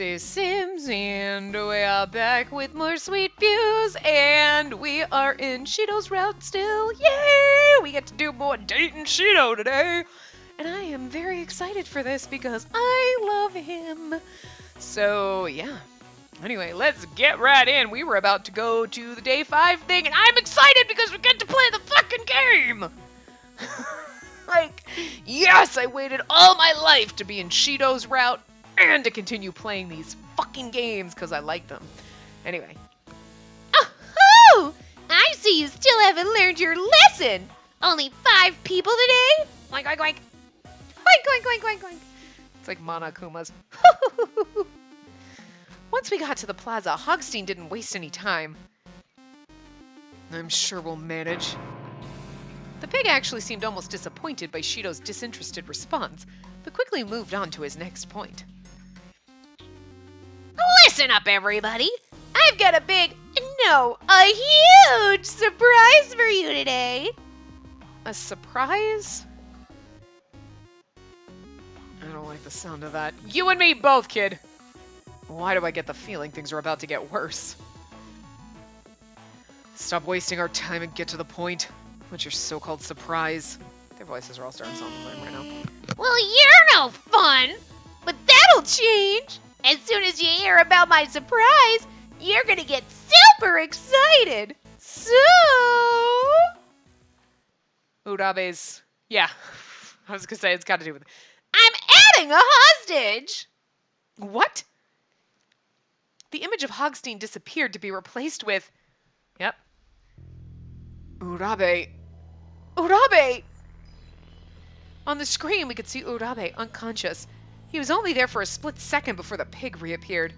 is Sims, and we are back with more sweet views, and we are in Shido's route still. Yay! We get to do more dating Shido today, and I am very excited for this because I love him. So, yeah. Anyway, let's get right in. We were about to go to the day 5 thing, and I'm excited because we get to play the fucking game! Like, yes, I waited all my life to be in Shido's route and to continue playing these fucking games because I like them. Anyway. Oh, I see you still haven't learned your lesson. Only 5 people today? Oink, oink, oink. Oink, oink, oink, oink, oink. It's like Monokuma's. Once we got to the plaza, Hogstein didn't waste any time. I'm sure we'll manage. The pig actually seemed almost disappointed by Shido's disinterested response, but quickly moved on to his next point. Listen up, everybody! I've got a huge surprise for you today! A surprise? I don't like the sound of that. You and me both, kid! Why do I get the feeling things are about to get worse? Stop wasting our time and get to the point. What's your so-called surprise? Their voices are all starting to sound familiar right now. Well, you're no fun! But that'll change! As soon as you hear about my surprise, you're gonna get super excited! So... Urabe's... Yeah, I was gonna say it's got to do with... I'm adding a hostage! What? The image of Hogstein disappeared to be replaced with... Yep. Urabe. Urabe! On the screen, we could see Urabe unconscious. He was only there for a split second before the pig reappeared.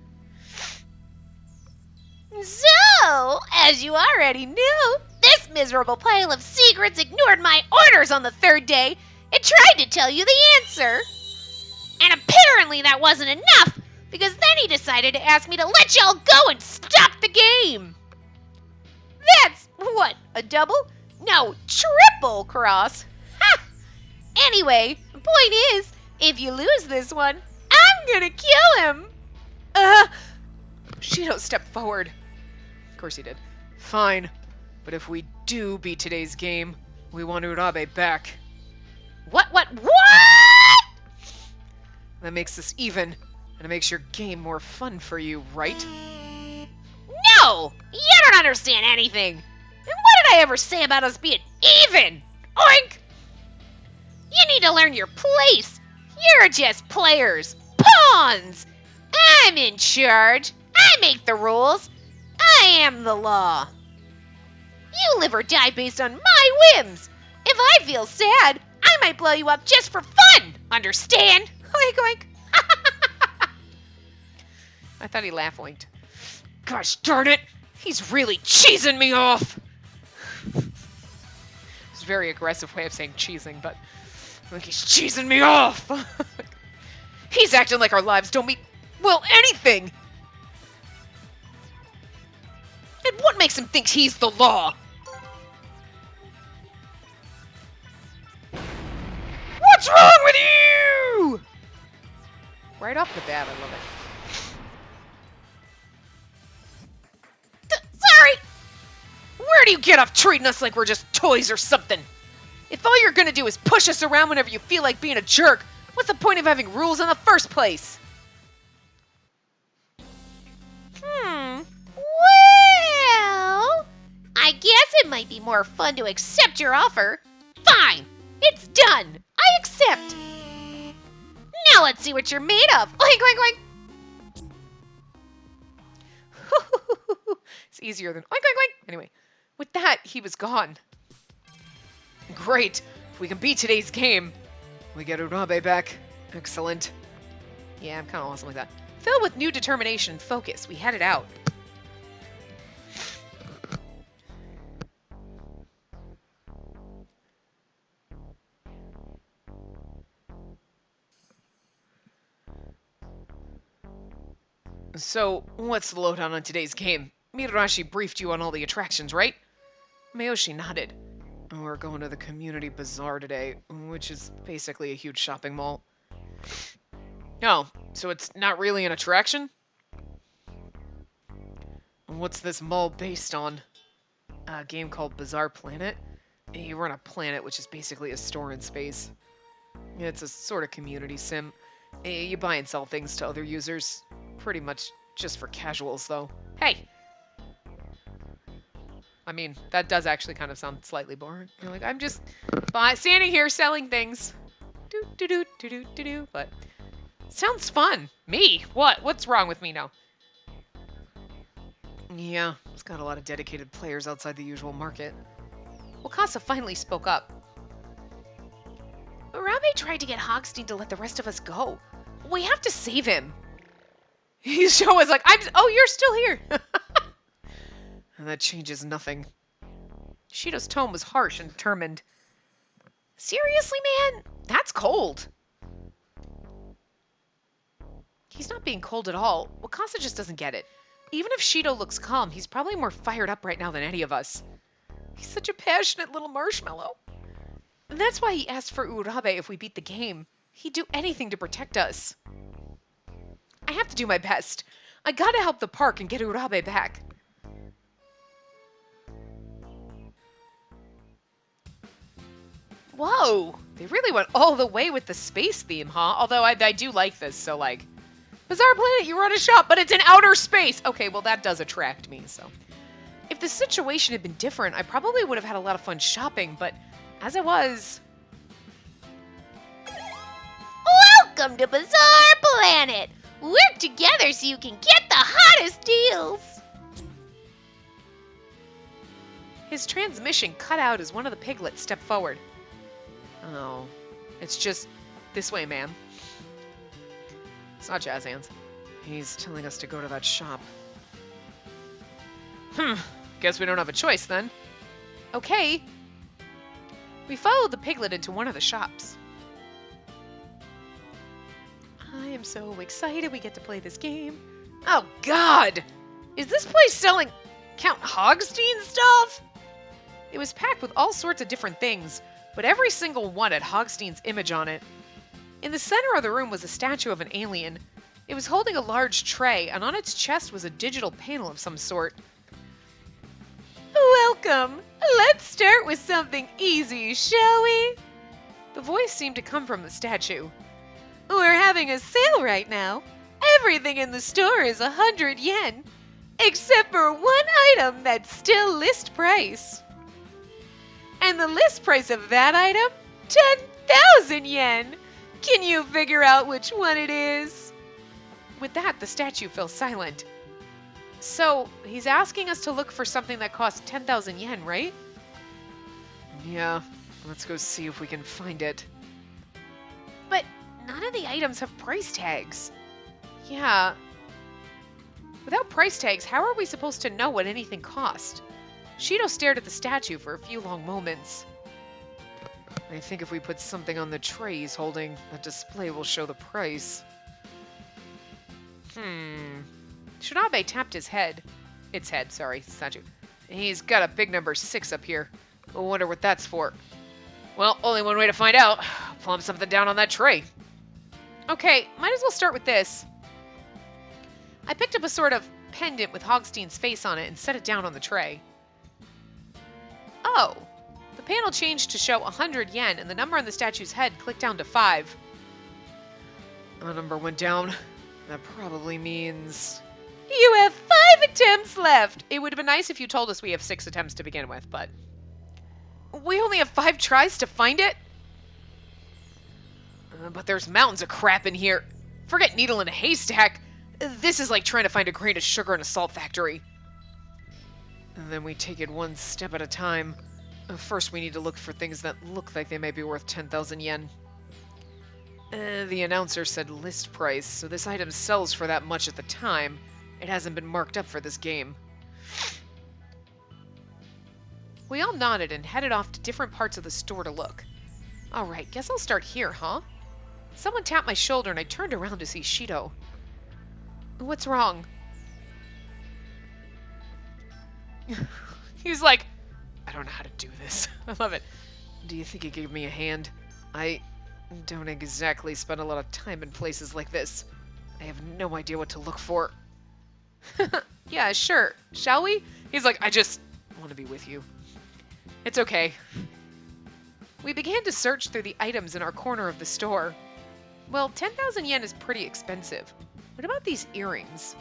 So, as you already knew, this miserable pile of secrets ignored my orders on the 3rd day and tried to tell you the answer. And apparently that wasn't enough, because then he decided to ask me to let y'all go and stop the game. That's, what, a double? No, triple cross. Ha! Anyway, the point is, if you lose this one, I'm gonna kill him. Shido stepped forward. Of course he did. Fine, but if we do beat today's game, we want Urabe back. What? That makes this even, and it makes your game more fun for you, right? No! You don't understand anything! And what did I ever say about us being even? Oink! You need to learn your place! You're just players! Pawns! I'm in charge! I make the rules! I am the law! You live or die based on my whims! If I feel sad, I might blow you up just for fun! Understand? Oink oink! I thought he laugh winked. Gosh darn it! He's really cheesing me off! It's a very aggressive way of saying cheesing, but I think he's cheesing me off! He's acting like our lives don't mean, well, anything! And what makes him think he's the law? What's wrong with you? Right off the bat, I love it. Sorry! Where do you get off treating us like we're just toys or something? If all you're gonna do is push us around whenever you feel like being a jerk, what's the point of having rules in the first place? Well, I guess it might be more fun to accept your offer. Fine, it's done. I accept. Now let's see what you're made of. Oink, oink, oink. It's easier than oink, oink, oink. Anyway, with that, he was gone. Great. If we can beat today's game, we get Urabe back. Excellent. Yeah, I'm kind of awesome like that. Filled with new determination and focus, we headed out. So, what's the lowdown on today's game? Mitarashi briefed you on all the attractions, right? Mayoshi nodded. We're going to the community bazaar today, which is basically a huge shopping mall. Oh, so it's not really an attraction? What's this mall based on? A game called Bizarre Planet. You run a planet, which is basically a store in space. It's a sort of community sim. You buy and sell things to other users. Pretty much just for casuals, though. Hey! I mean, that does actually kind of sound slightly boring. You're like, I'm just standing here selling things. Do do do do do do do. But sounds fun. Me? What? What's wrong with me now? Yeah, it's got a lot of dedicated players outside the usual market. Wakasa finally spoke up. Urabe tried to get Hogstein to let the rest of us go. We have to save him. Show was like, oh, you're still here. And that changes nothing. Shido's tone was harsh and determined. Seriously, man? That's cold. He's not being cold at all. Wakasa just doesn't get it. Even if Shido looks calm, he's probably more fired up right now than any of us. He's such a passionate little marshmallow. And that's why he asked for Urabe if we beat the game. He'd do anything to protect us. I have to do my best. I gotta help the park and get Urabe back. Whoa! They really went all the way with the space theme, huh? Although I do like this, so like... Bizarre Planet, you run a shop, but it's in outer space! Okay, well that does attract me, so... If the situation had been different, I probably would have had a lot of fun shopping, but as it was... Welcome to Bizarre Planet! Work together so you can get the hottest deals! His transmission cut out as one of the piglets stepped forward. Oh, it's just this way, ma'am. It's not jazz hands. He's telling us to go to that shop. Guess we don't have a choice then. Okay. We followed the piglet into one of the shops. I am so excited we get to play this game. Oh, God! Is this place selling Count Hogstein stuff? It was packed with all sorts of different things, but every single one had Hogstein's image on it. In the center of the room was a statue of an alien. It was holding a large tray, and on its chest was a digital panel of some sort. Welcome! Let's start with something easy, shall we? The voice seemed to come from the statue. We're having a sale right now. Everything in the store is 100 yen, except for one item that's still list price. And the list price of that item? 10,000 yen! Can you figure out which one it is? With that, the statue fell silent. So, he's asking us to look for something that costs 10,000 yen, right? Yeah, let's go see if we can find it. But none of the items have price tags. Yeah. Without price tags, how are we supposed to know what anything cost? Shido stared at the statue for a few long moments. I think if we put something on the tray he's holding, the display will show the price. Shirabe tapped his head. Its head, sorry, statue. He's got a big number 6 up here. I wonder what that's for. Well, only one way to find out. Plump something down on that tray. Okay, might as well start with this. I picked up a sort of pendant with Hogstein's face on it and set it down on the tray. Oh, the panel changed to show 100 yen, and the number on the statue's head clicked down to 5. The number went down. That probably means... You have 5 attempts left! It would have been nice if you told us we have 6 attempts to begin with, but... We only have 5 tries to find it? But there's mountains of crap in here. Forget needle in a haystack. This is like trying to find a grain of sugar in a salt factory. And then we take it one step at a time. First, we need to look for things that look like they may be worth 10,000 yen. The announcer said list price, so this item sells for that much at the time. It hasn't been marked up for this game. We all nodded and headed off to different parts of the store to look. Alright, guess I'll start here, huh? Someone tapped my shoulder and I turned around to see Shido. What's wrong? He was like, I don't know how to do this. I love it. Do you think you gave me a hand? don't exactly spend a lot of time in places like this. I have no idea what to look for. Yeah, sure. Shall we? He's like, I just want to be with you. It's okay. We began to search through the items in our corner of the store. Well, 10,000 yen is pretty expensive. What about these earrings?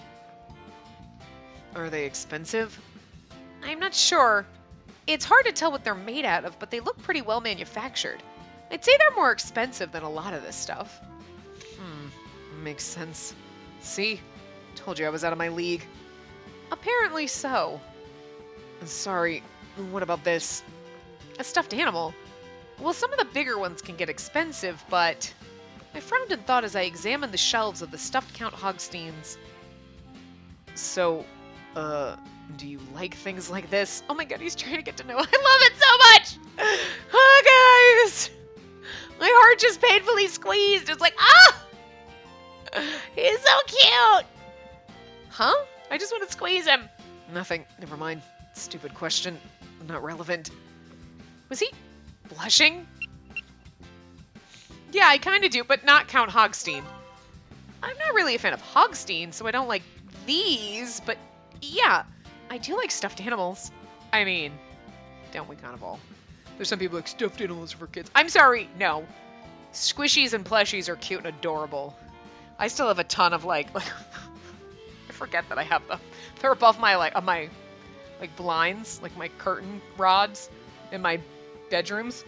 Are they expensive? I'm not sure. It's hard to tell what they're made out of, but they look pretty well manufactured. I'd say they're more expensive than a lot of this stuff. Makes sense. See? Told you I was out of my league. Apparently so. Sorry, what about this? A stuffed animal. Well, some of the bigger ones can get expensive, but... I frowned in thought as I examined the shelves of the stuffed Count Hogsteins. So, do you like things like this? Oh my god, he's trying to get to know. I love it so much! Oh, guys! My heart just painfully squeezed. It's like, ah! He's so cute! Huh? I just want to squeeze him. Nothing. Never mind. Stupid question. Not relevant. Was he blushing? Yeah, I kind of do, but not Count Hogstein. I'm not really a fan of Hogstein, so I don't like these, but yeah, I do like stuffed animals. I mean, don't we kind of all? There's some people like stuffed animals for kids. I'm sorry, no. Squishies and plushies are cute and adorable. I still have a ton of like I forget that I have them. They're above my on my blinds, like my curtain rods in my bedrooms.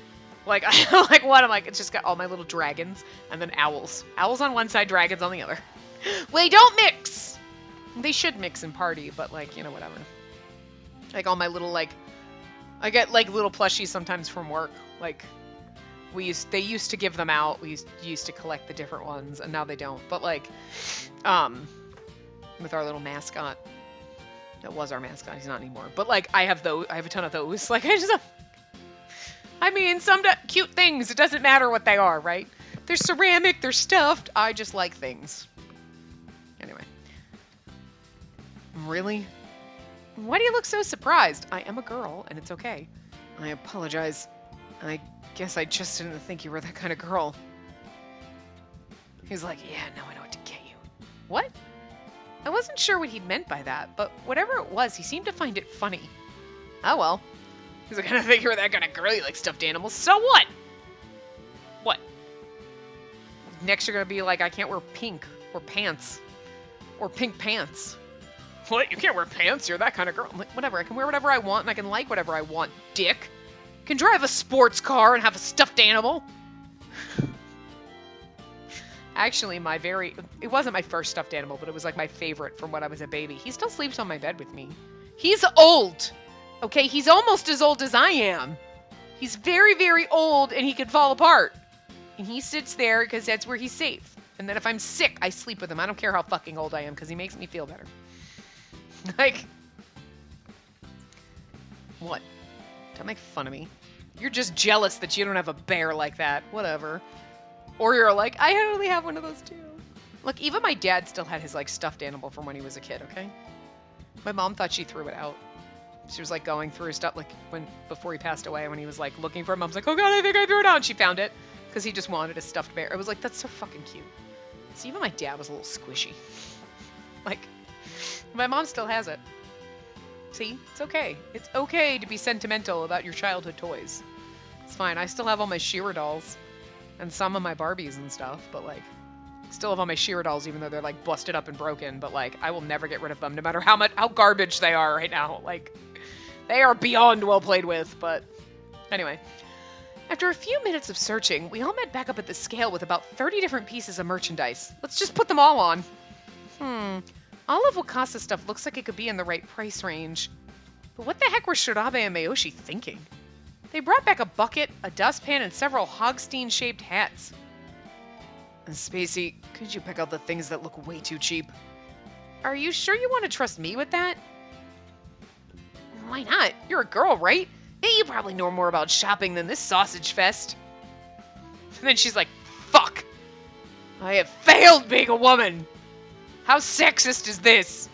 Like I like one, I'm like, it's just got all my little dragons and then owls. Owls on one side, dragons on the other. They don't mix. They should mix and party, but like, whatever. Like all my little I get like little plushies sometimes from work. Like they used to give them out. We used to collect the different ones, and now they don't. But like, with our little mascot, that was our mascot. He's not anymore. But like, I have a ton of those. Like I mean, some cute things. It doesn't matter what they are, right? They're ceramic. They're stuffed. I just like things. Anyway. Really? Why do you look so surprised? I am a girl, and it's okay. I apologize. I guess I just didn't think you were that kind of girl. He's like, yeah, now I know what to get you. What? I wasn't sure what he meant by that, but whatever it was, he seemed to find it funny. Oh well. He's like, I didn't think you were that kind of girl. You like stuffed animals. So what? What? Next you're gonna be like, I can't wear pink or pants. Or pink pants. What? You can't wear pants? You're that kind of girl. I'm like, whatever. I can wear whatever I want, and I can like whatever I want, dick. I can drive a sports car and have a stuffed animal. Actually, it wasn't my first stuffed animal, but it was like my favorite from when I was a baby. He still sleeps on my bed with me. He's old. Okay, he's almost as old as I am. He's very, very old, and he could fall apart. And he sits there because that's where he's safe. And then if I'm sick, I sleep with him. I don't care how fucking old I am because he makes me feel better. Like, what? Don't make fun of me. You're just jealous that you don't have a bear like that. Whatever. Or you're like, I only have one of those too. Look, even my dad still had his stuffed animal from when he was a kid, okay? My mom thought she threw it out. She was going through stuff before he passed away, when he was looking for him. I was like, oh god, I think I threw it out. And she found it because he just wanted a stuffed bear. I was like, that's so fucking cute. See, even my dad was a little squishy. My mom still has it. See, it's okay. It's okay to be sentimental about your childhood toys. It's fine. I still have all my She-Ra dolls and some of my Barbies and stuff, but still have all my She-Ra dolls, even though they're busted up and broken. But I will never get rid of them, no matter how garbage they are right now. They are beyond well played with. But anyway, after a few minutes of searching, we all met back up at the scale with about 30 different pieces of merchandise. Let's just put them all on. All of Wakasa's stuff looks like it could be in the right price range. But what the heck were Shirabe and Mayoshi thinking? They brought back a bucket, a dustpan, and several Hogstein-shaped hats. And Spacey, could you pick out the things that look way too cheap? Are you sure you want to trust me with that? Why not? You're a girl, right? Hey, you probably know more about shopping than this sausage fest. And then she's like, fuck! I have failed being a woman! How sexist is this?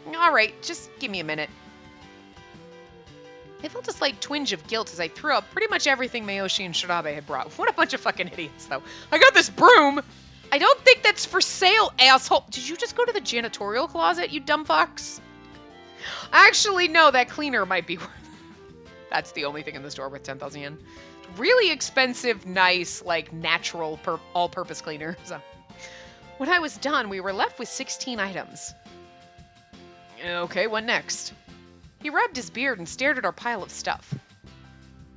Alright, just give me a minute. I felt a slight twinge of guilt as I threw out pretty much everything Mayoshi and Shirabe had brought. What a bunch of fucking idiots, though. I got this broom! I don't think that's for sale, asshole! Did you just go to the janitorial closet, you dumb fox? Actually, no, that cleaner might be worth... That's the only thing in the store worth 10,000 yen. Really expensive, nice, like, natural, all-purpose cleaner. So, when I was done, we were left with 16 items. Okay, what next? He rubbed his beard and stared at our pile of stuff.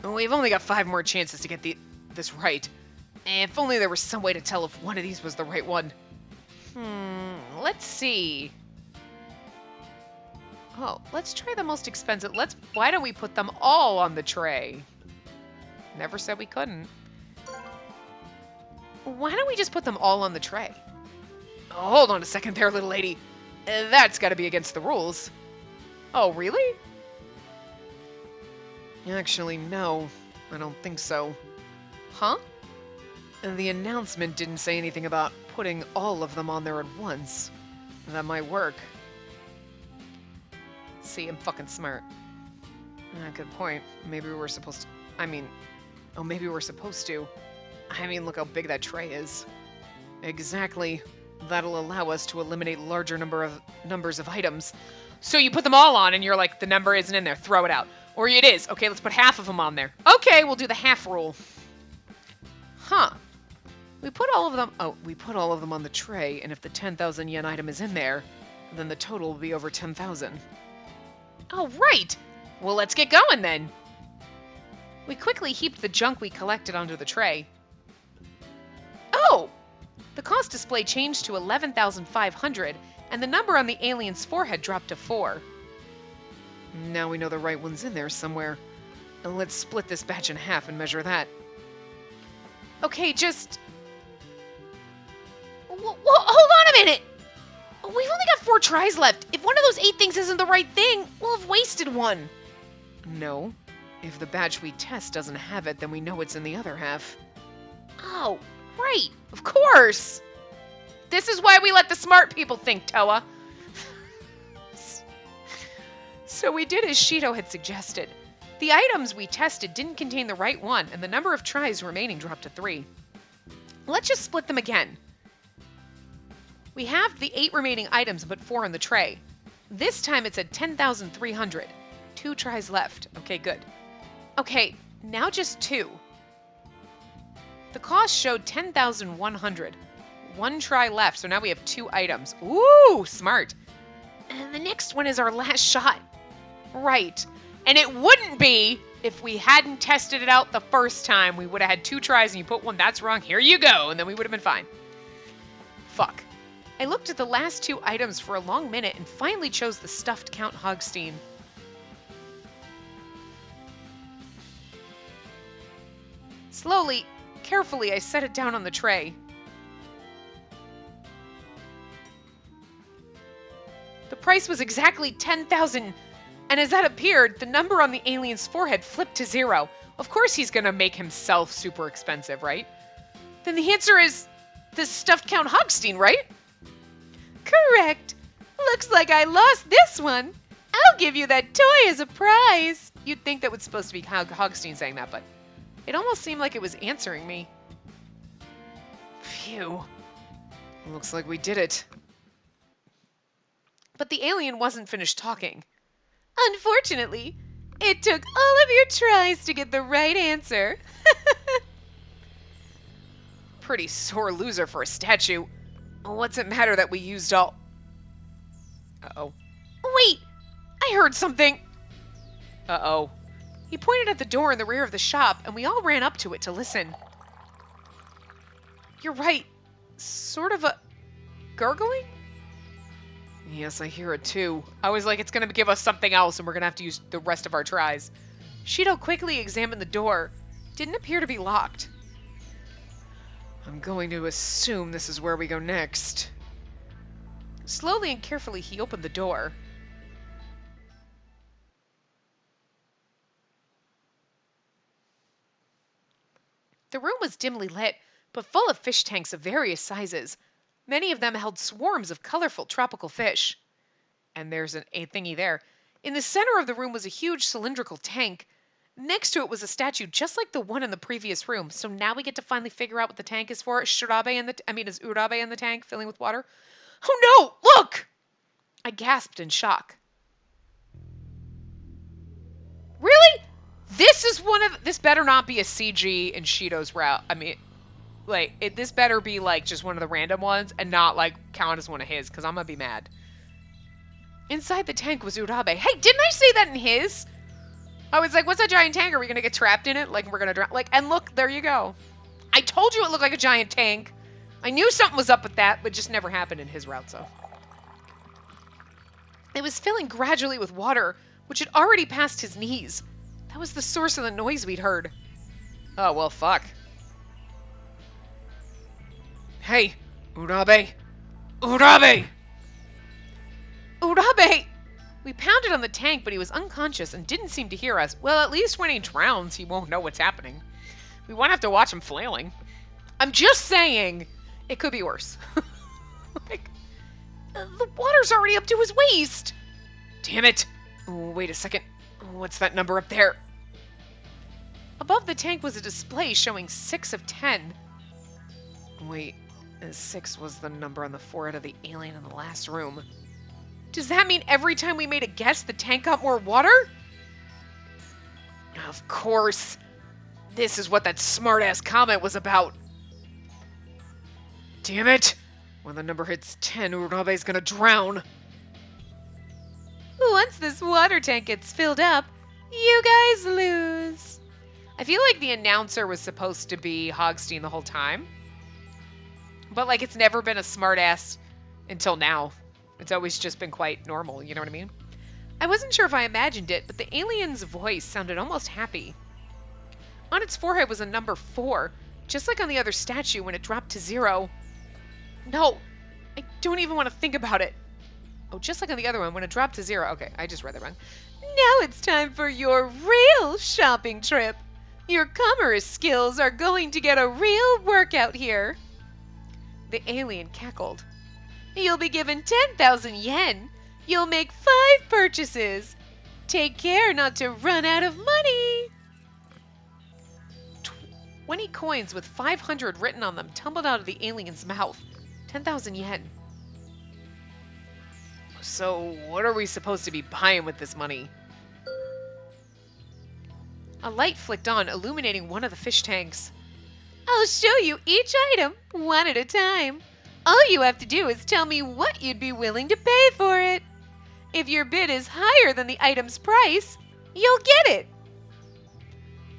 We've only got 5 more chances to get this right. If only there was some way to tell if one of these was the right one. Let's see. Oh, let's try the most expensive. Why don't we put them all on the tray? Never said we couldn't. Why don't we just put them all on the tray? Oh, hold on a second there, little lady. That's got to be against the rules. Oh, really? Actually, no. I don't think so. Huh? The announcement didn't say anything about putting all of them on there at once. That might work. See, I'm fucking smart. Good point. Maybe we were supposed to... maybe we're supposed to. Look how big that tray is. Exactly. That'll allow us to eliminate larger numbers of items. So you put them all on and you're like, the number isn't in there, throw it out. Or it is. Okay, let's put half of them on there. Okay, we'll do the half rule. Huh. We put all of them on the tray, and if the 10,000 yen item is in there, then the total will be over 10,000. Oh, right! Well, let's get going then. We quickly heaped the junk we collected onto the tray. Oh! The cost display changed to 11,500, and the number on the alien's forehead dropped to 4. Now we know the right one's in there somewhere. And let's split this batch in half and measure that. Okay, just... Hold on a minute! We've only got 4 tries left. If one of those 8 things isn't the right thing, we'll have wasted one. No. If the batch we test doesn't have it, then we know it's in the other half. Oh, right. Of course! This is why we let the smart people think, Toa. So we did as Shido had suggested. The items we tested didn't contain the right one, and the number of tries remaining dropped to 3. Let's just split them again. We have the 8 remaining items, but 4 in the tray. This time it's at 10,300. 2 tries left. Okay, good. Okay, now just 2. The cost showed 10,100. 1 try left, so now we have 2 items. Ooh, smart. And the next one is our last shot. Right. And it wouldn't be if we hadn't tested it out the first time. We would have had 2 tries and you put one, that's wrong, here you go, and then we would have been fine. Fuck. I looked at the last 2 items for a long minute and finally chose the stuffed Count Hogstein. Slowly, carefully, I set it down on the tray. The price was exactly 10,000, and as that appeared, the number on the alien's forehead flipped to 0. Of course he's gonna make himself super expensive, right? Then the answer is the stuffed Count Hogstein, right? Correct. Looks like I lost this one. I'll give you that toy as a prize. You'd think that was supposed to be Hogstein saying that, but it almost seemed like it was answering me. Phew. Looks like we did it. But the alien wasn't finished talking. Unfortunately, it took all of your tries to get the right answer. Pretty sore loser for a statue. What's it matter that we used all... Uh-oh. Wait! I heard something! Uh-oh. He pointed at the door in the rear of the shop, and we all ran up to it to listen. You're right. Sort of a... gurgling? Yes, I hear it too. I was like, it's gonna give us something else, and we're gonna have to use the rest of our tries. Shido quickly examined the door. Didn't appear to be locked. I'm going to assume this is where we go next. Slowly and carefully, he opened the door. The room was dimly lit, but full of fish tanks of various sizes. Many of them held swarms of colorful tropical fish. And there's a thingy there. In the center of the room was a huge cylindrical tank. Next to it was a statue just like the one in the previous room. So now we get to finally figure out what the tank is for. Is Urabe in the tank filling with water? Oh no! Look! I gasped in shock. Really? This better not be a CG in Shido's route. This better be like just one of the random ones and not like count as one of his, because I'm gonna be mad. Inside the tank was Urabe. Hey, didn't I say that in his? I was like, what's that giant tank? Are we gonna get trapped in it? Like we're gonna drown? Like, and look, there you go. I told you it looked like a giant tank. I knew something was up with that, but just never happened in his route, so. It was filling gradually with water, which had already passed his knees. That was the source of the noise we'd heard. Oh, well, fuck. Hey, Urabe! Urabe! Urabe! We pounded on the tank, but he was unconscious and didn't seem to hear us. Well, at least when he drowns, he won't know what's happening. We won't have to watch him flailing. I'm just saying, it could be worse. The water's already up to his waist. Damn it. Oh, wait a second. What's that number up there? Above the tank was a display showing 6 of 10. Wait, 6 was the number on the forehead of the alien in the last room. Does that mean every time we made a guess, the tank got more water? Of course. This is what that smartass comment was about. Damn it! When the number hits 10, Urabe's gonna drown. Once this water tank gets filled up, you guys lose. I feel like the announcer was supposed to be Hogstein the whole time. But like it's never been a smartass until now. It's always just been quite normal, you know what I mean? I wasn't sure if I imagined it, but the alien's voice sounded almost happy. On its forehead was a number 4, just like on the other statue when it dropped to 0. No, I don't even want to think about it. Oh, just like on the other one when it dropped to 0. Okay, I just read that wrong. Now it's time for your real shopping trip. Your commerce skills are going to get a real workout here. The alien cackled. You'll be given 10,000 yen. You'll make 5 purchases. Take care not to run out of money. 20 coins with 500 written on them tumbled out of the alien's mouth. 10,000 yen. So, what are we supposed to be buying with this money? A light flicked on, illuminating one of the fish tanks. I'll show you each item, one at a time. All you have to do is tell me what you'd be willing to pay for it. If your bid is higher than the item's price, you'll get it.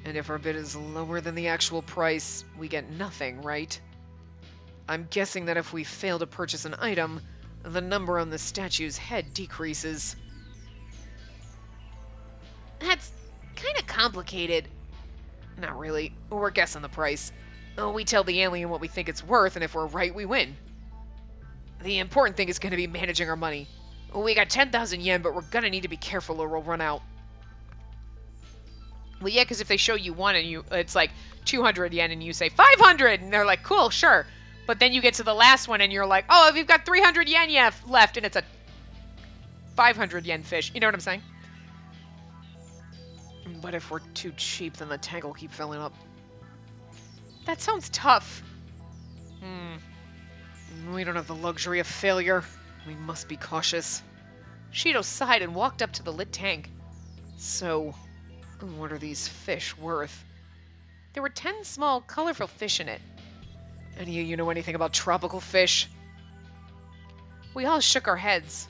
And if our bid is lower than the actual price, we get nothing, right? I'm guessing that if we fail to purchase an item, the number on the statue's head decreases. That's kind of complicated. Not really. We're guessing the price. We tell the alien what we think it's worth, and if we're right, we win. The important thing is going to be managing our money. We got 10,000 yen, but we're going to need to be careful or we'll run out. Well, yeah, because if they show you one and it's like 200 yen and you say 500, and they're like, cool, sure. But then you get to the last one and you're like, oh, we've got 300 yen left, and it's a 500 yen fish. You know what I'm saying? But if we're too cheap, then the tank will keep filling up. That sounds tough. We don't have the luxury of failure. We must be cautious. Shido sighed and walked up to the lit tank. So, what are these fish worth? There were 10 small, colorful fish in it. Any of you know anything about tropical fish? We all shook our heads.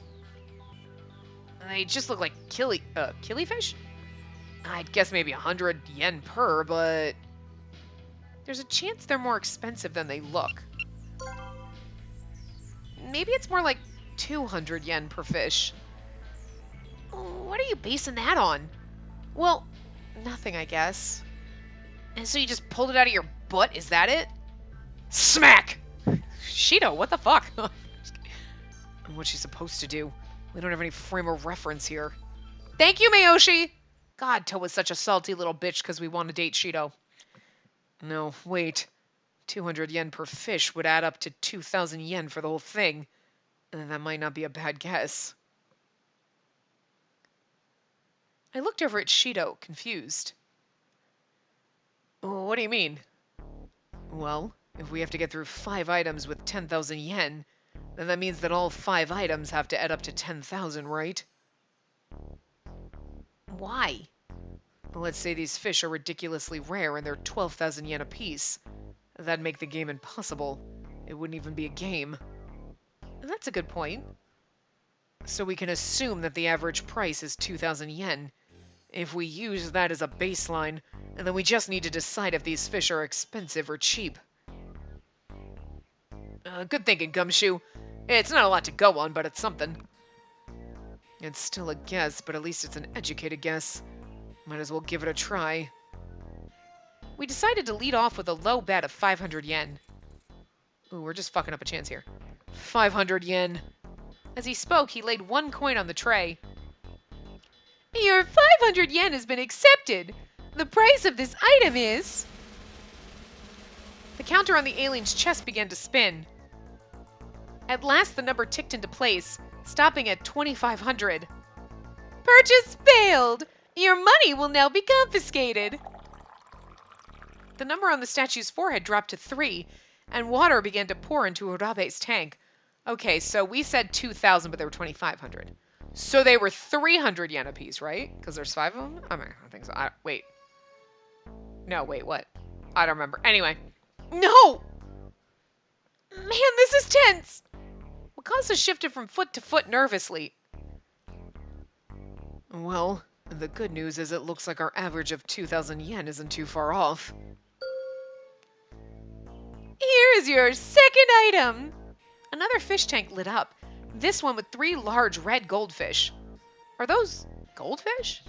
They just look like killifish? I'd guess maybe 100 yen per, but there's a chance they're more expensive than they look. Maybe it's more like 200 yen per fish. What are you basing that on? Well, nothing, I guess. And so you just pulled it out of your butt? Is that it? Smack! Shido, what the fuck? What's she supposed to do? We don't have any frame of reference here. Thank you, Miyoshi! God, Towa's such a salty little bitch because we want to date Shido. No, wait. 200 yen per fish would add up to 2,000 yen for the whole thing. And that might not be a bad guess. I looked over at Shido, confused. "Oh, what do you mean?" "Well, if we have to get through 5 items with 10,000 yen, then that means that all 5 items have to add up to 10,000, right?" Why? Let's say these fish are ridiculously rare and they're 12,000 yen apiece. That'd make the game impossible. It wouldn't even be a game. That's a good point. So we can assume that the average price is 2,000 yen. If we use that as a baseline, and then we just need to decide if these fish are expensive or cheap. Good thinking, Gumshoe. It's not a lot to go on, but it's something. It's still a guess, but at least it's an educated guess. Might as well give it a try. We decided to lead off with a low bet of 500 yen. Ooh, we're just fucking up a chance here. 500 yen. As he spoke, he laid 1 coin on the tray. Your 500 yen has been accepted. The price of this item is... The counter on the alien's chest began to spin. At last, the number ticked into place, stopping at 2,500. Purchase failed. Your money will now be confiscated. The number on the statue's forehead dropped to 3, and water began to pour into Urabe's tank. Okay, so we said 2,000, but they were 2,500. So they were 300 yen apiece, right? Because there's 5 of them? I think so. Wait. No, wait, what? I don't remember. Anyway. No! Man, this is tense. Mikasa shifted from foot to foot nervously. Well, the good news is it looks like our average of 2,000 yen isn't too far off. Here is your second item. Another fish tank lit up. This one with 3 large red goldfish. Are those goldfish?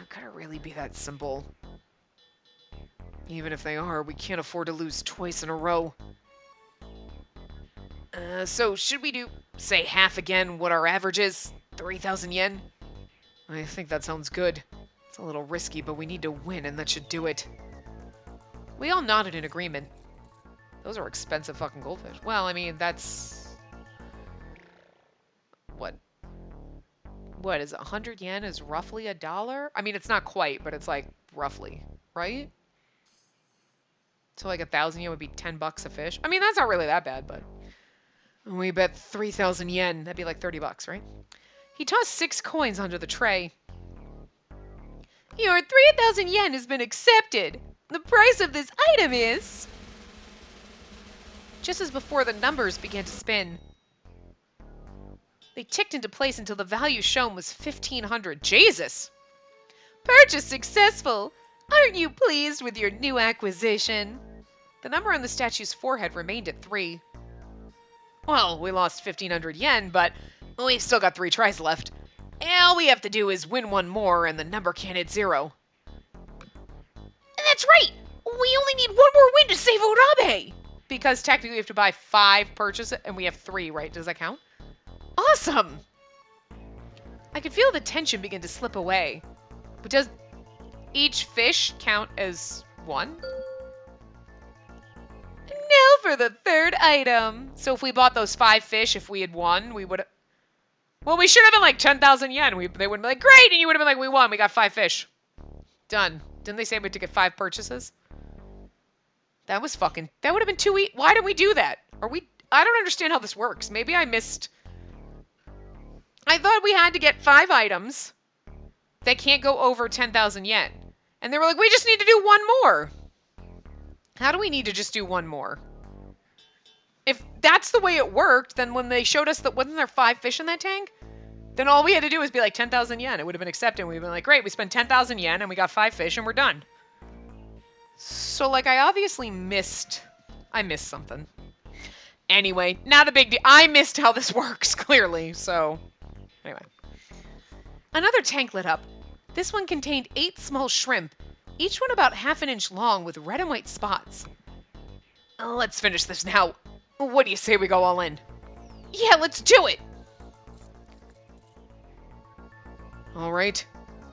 Could it really be that simple? Even if they are, we can't afford to lose twice in a row. So should we do, say, half again what our average is? 3,000 yen? I think that sounds good. It's a little risky, but we need to win, and that should do it. We all nodded in agreement. Those are expensive fucking goldfish. Well, I mean, that's... What is it? 100 yen is roughly $1? I mean, it's not quite, but it's like roughly, right? So like 1,000 yen would be 10 bucks a fish. I mean, that's not really that bad, but... We bet 3,000 yen. That'd be like 30 bucks, right? He tossed 6 coins onto the tray. Your 3,000 yen has been accepted. The price of this item is... Just as before, the numbers began to spin. They ticked into place until the value shown was 1,500. Jesus! Purchase successful. Aren't you pleased with your new acquisition? The number on the statue's forehead remained at 3. Well, we lost 1,500 yen, but we've still got 3 tries left. All we have to do is win 1 more, and the number can't hit 0. That's right! We only need 1 more win to save Urabe! Because technically we have to buy 5 purchases, and we have 3, right? Does that count? Awesome! I could feel the tension begin to slip away. But does each fish count as 1? Now for the third item. So if we bought those 5 fish, if we had won, we would have... Well, we should have been like 10,000 yen. They would have been like, great! And you would have been like, we won. We got 5 fish. Done. Didn't they say we had to get 5 purchases? That was fucking... That would have been too easy. Why did we do that? I don't understand how this works. Maybe I missed... I thought we had to get 5 items that can't go over 10,000 yen. And they were like, we just need to do 1 more. How do we need to just do 1 more? If that's the way it worked, then when they showed us that wasn't there 5 fish in that tank, then all we had to do was be like 10,000 yen. It would have been accepted. We'd been like, great, we spent 10,000 yen and we got 5 fish and we're done. So, like, I obviously missed... I missed something. Anyway, not a big deal. I missed how this works, clearly, so... Anyway. Another tank lit up. This one contained 8 small shrimp, each one about ½ an inch long with red and white spots. Let's finish this now. What do you say we go all in? Yeah, let's do it! Alright,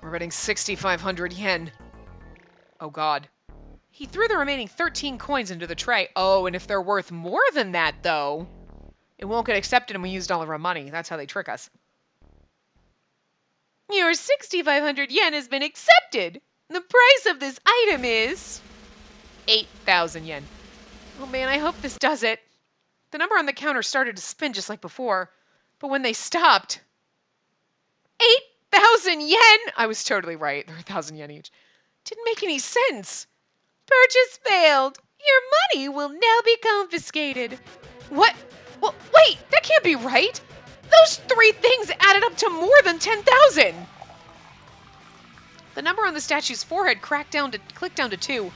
we're betting 6,500 yen. Oh god. He threw the remaining 13 coins into the tray. Oh, and if they're worth more than that, though, it won't get accepted and we used all of our money. That's how they trick us. Your 6,500 yen has been accepted. The price of this item is 8,000 yen. Oh man, I hope this does it. The number on the counter started to spin just like before, but when they stopped, 8,000 yen! I was totally right. They're 1,000 yen each. Didn't make any sense. Purchase failed. Your money will now be confiscated. What? Well, wait, that can't be right. Those three things added up to more than 10,000. The number on the statue's forehead clicked down to 2.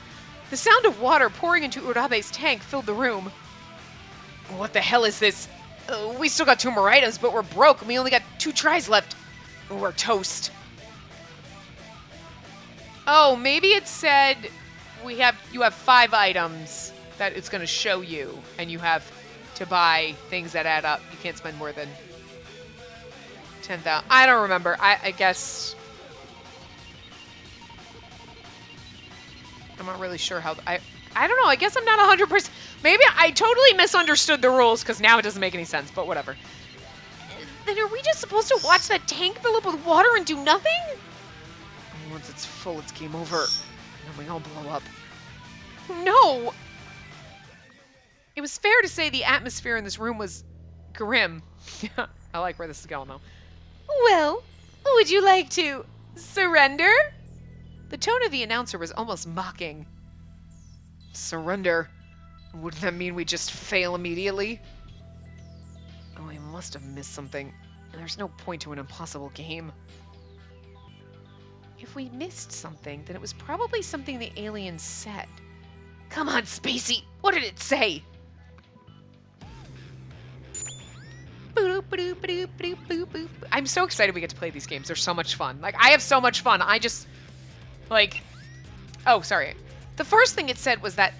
The sound of water pouring into Urabe's tank filled the room. What the hell is this? We still got 2 more items, but we're broke and we only got 2 tries left. We're toast. Oh, maybe it said you have 5 items that it's going to show you, and you have to buy things that add up. You can't spend more than 10,000. I don't remember. I guess I'm not really sure how. I don't know. I guess I'm not 100%. Maybe I totally misunderstood the rules because now it doesn't make any sense. But whatever. Then are we just supposed to watch that tank fill up with water and do nothing? Once it's full, it's game over. And then we all blow up. No! It was fair to say the atmosphere in this room was grim. I like where this is going, though. Well, would you like to surrender? The tone of the announcer was almost mocking. Surrender? Wouldn't that mean we just fail immediately? Oh, I must have missed something. There's no point to an impossible game. If we missed something, then it was probably something the alien said. Come on, Spacey! What did it say? I'm so excited we get to play these games. They're so much fun. Like, I have so much fun. I just, like... Oh, sorry. The first thing it said was that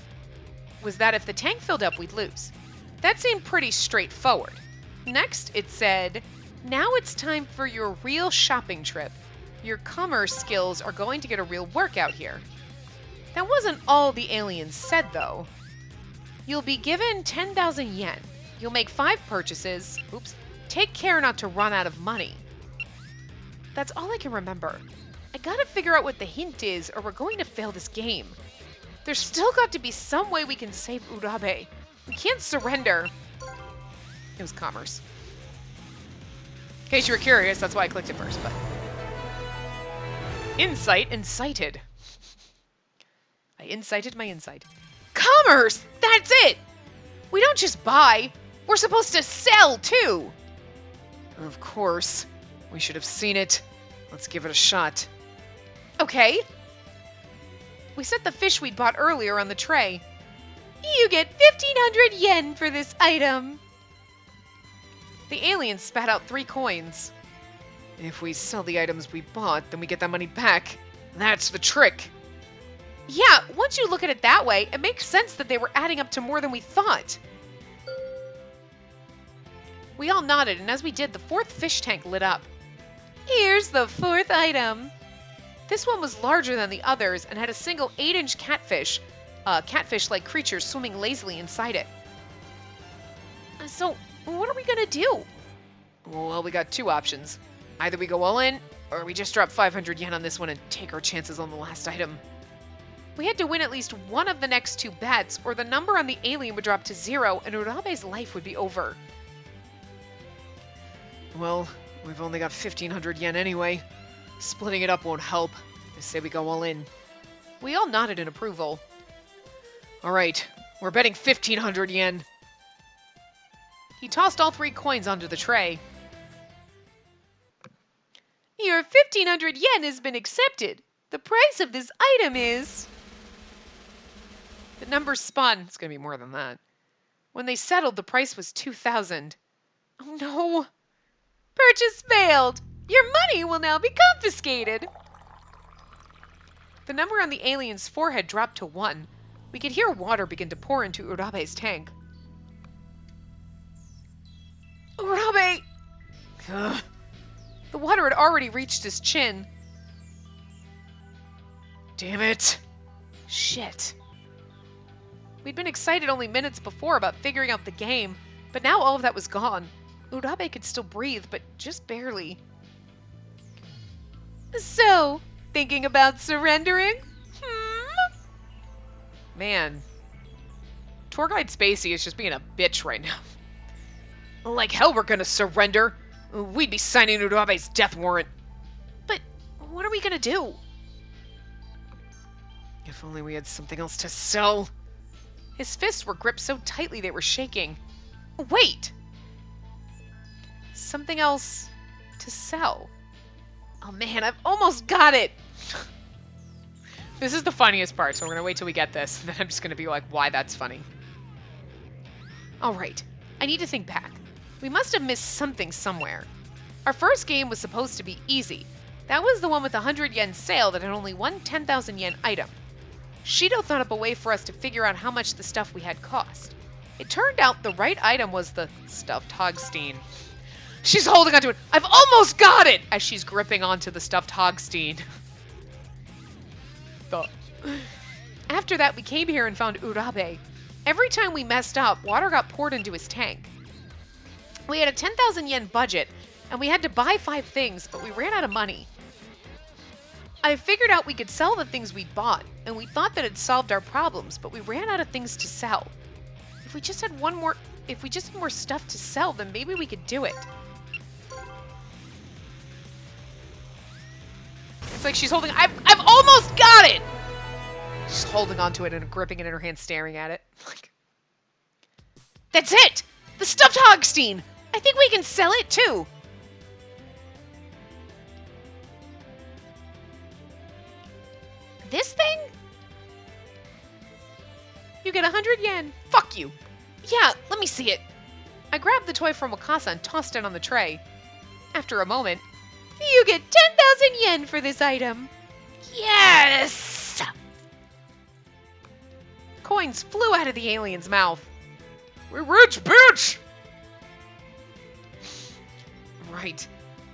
if the tank filled up, we'd lose. That seemed pretty straightforward. Next, it said, now it's time for your real shopping trip. Your commerce skills are going to get a real workout here. That wasn't all the aliens said, though. You'll be given 10,000 yen. You'll make 5 purchases. Oops. Take care not to run out of money. That's all I can remember. I gotta figure out what the hint is, or we're going to fail this game. There's still got to be some way we can save Urabe. We can't surrender. It was commerce. In case you were curious, that's why I clicked it first, but... Insight incited. I incited my insight. Commerce! That's it! We don't just buy. We're supposed to sell, too. Of course. We should have seen it. Let's give it a shot. Okay. We set the fish we'd bought earlier on the tray. You get 1,500 yen for this item. The alien spat out 3 coins. If we sell the items we bought, then we get that money back. That's the trick. Yeah, once you look at it that way, it makes sense that they were adding up to more than we thought. We all nodded, and as we did, the 4th fish tank lit up. Here's the 4th item. This one was larger than the others and had a single 8-inch catfish, catfish-like creature swimming lazily inside it. So, what are we gonna do? Well, we got 2 options. Either we go all in, or we just drop 500 yen on this one and take our chances on the last item. We had to win at least one of the next 2 bets, or the number on the alien would drop to 0 and Urabe's life would be over. Well, we've only got 1,500 yen anyway. Splitting it up won't help. I say we go all in. We all nodded in approval. Alright, we're betting 1,500 yen. He tossed all 3 coins onto the tray. Your 1,500 yen has been accepted. The price of this item is... The numbers spun. It's going to be more than that. When they settled, the price was 2,000. Oh no! Purchase failed! Your money will now be confiscated! The number on the alien's forehead dropped to 1. We could hear water begin to pour into Urabe's tank. Urabe! Ugh. The water had already reached his chin. Damn it! Shit. We'd been excited only minutes before about figuring out the game, but now all of that was gone. Urabe could still breathe, but just barely. So, thinking about surrendering? Hmm? Man, tour guide Spacey is just being a bitch right now. Like hell we're gonna surrender. We'd be signing Urabe's death warrant. But what are we gonna do? If only we had something else to sell. His fists were gripped so tightly they were shaking. Wait! Something else to sell. Oh man, I've almost got it! This is the funniest part, so we're gonna wait till we get this. Then I'm just gonna be like, why that's funny. Alright, I need to think back. We must have missed something somewhere. Our first game was supposed to be easy. That was the one with the 100 yen sale that had only one 10,000 yen item. Shido thought up a way for us to figure out how much the stuff we had cost. It turned out the right item was the stuffed Hogstein. She's holding onto it. I've almost got it! As she's gripping onto the stuffed Hogstein. After that, we came here and found Urabe. Every time we messed up, water got poured into his tank. We had a 10,000 yen budget, and we had to buy 5 things, but we ran out of money. I figured out we could sell the things we'd bought, and we thought that it solved our problems, but we ran out of things to sell. If we just had more stuff to sell, then maybe we could do it. It's like she's holding, I've almost got it! She's holding onto it and gripping it in her hand, staring at it. Like, that's it! The stuffed Hogstein! I think we can sell it too! This thing? You get 100 yen. Fuck you! Yeah, let me see it. I grabbed the toy from Wakasa and tossed it on the tray. After a moment, you get 10,000 yen for this item. Yes! Coins flew out of the alien's mouth. We're rich, bitch! Right.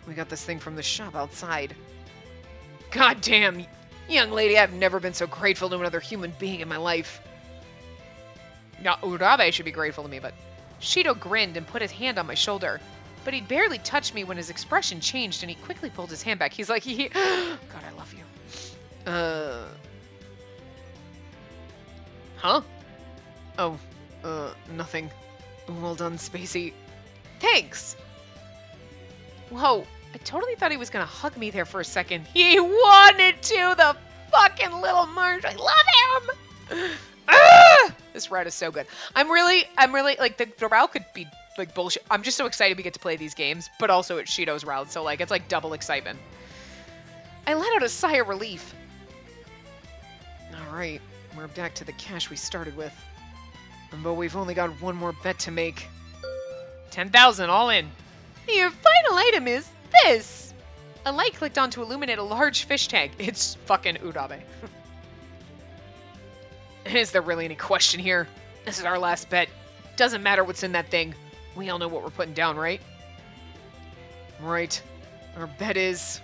We got this thing from the shop outside. God damn, young lady, I've never been so grateful to another human being in my life. Now, Urabe should be grateful to me, but... Shido grinned and put his hand on my shoulder. But he'd barely touched me when his expression changed and he quickly pulled his hand back. He's like, God, I love you. Huh? Oh, nothing. Well done, Spacey. Thanks! Whoa, I totally thought he was gonna hug me there for a second. He wanted to, the fucking little marsh. I love him! Ah! This route is so good. I'm really, like, the route could be, like, bullshit. I'm just so excited we get to play these games, but also it's Shido's route, so, like, it's, like, double excitement. I let out a sigh of relief. Alright, we're back to the cash we started with. But we've only got one more bet to make. 10,000, all in. Your final item is this. A light clicked on to illuminate a large fish tank. It's fucking Urabe. Is there really any question here? This is our last bet. Doesn't matter what's in that thing. We all know what we're putting down, right? Right. Our bet is...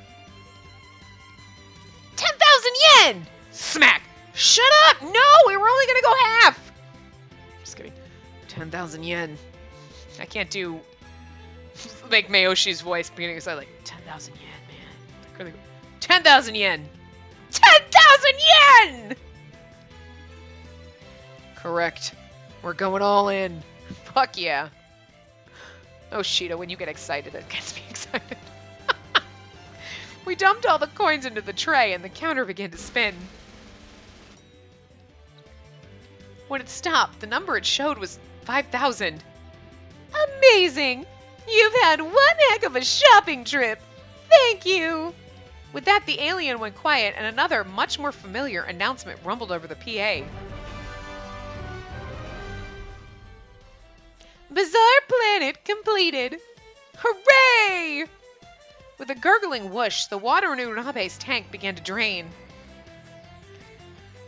10,000 yen! Smack! Shut up! No! We were only gonna go half! Just kidding. 10,000 yen. I can't do... like Mayoshi's voice beginning to say like 10,000 yen, man. 10,000 yen! 10,000 yen! Correct. We're going all in. Fuck yeah. Oh, Shido, when you get excited, it gets me excited. We dumped all the coins into the tray and the counter began to spin. When it stopped, the number it showed was 5,000. Amazing! You've had one heck of a shopping trip. Thank you. With that, the alien went quiet and another, much more familiar announcement rumbled over the PA. Bizarre Planet completed. Hooray! With a gurgling whoosh, the water in Urabe's tank began to drain.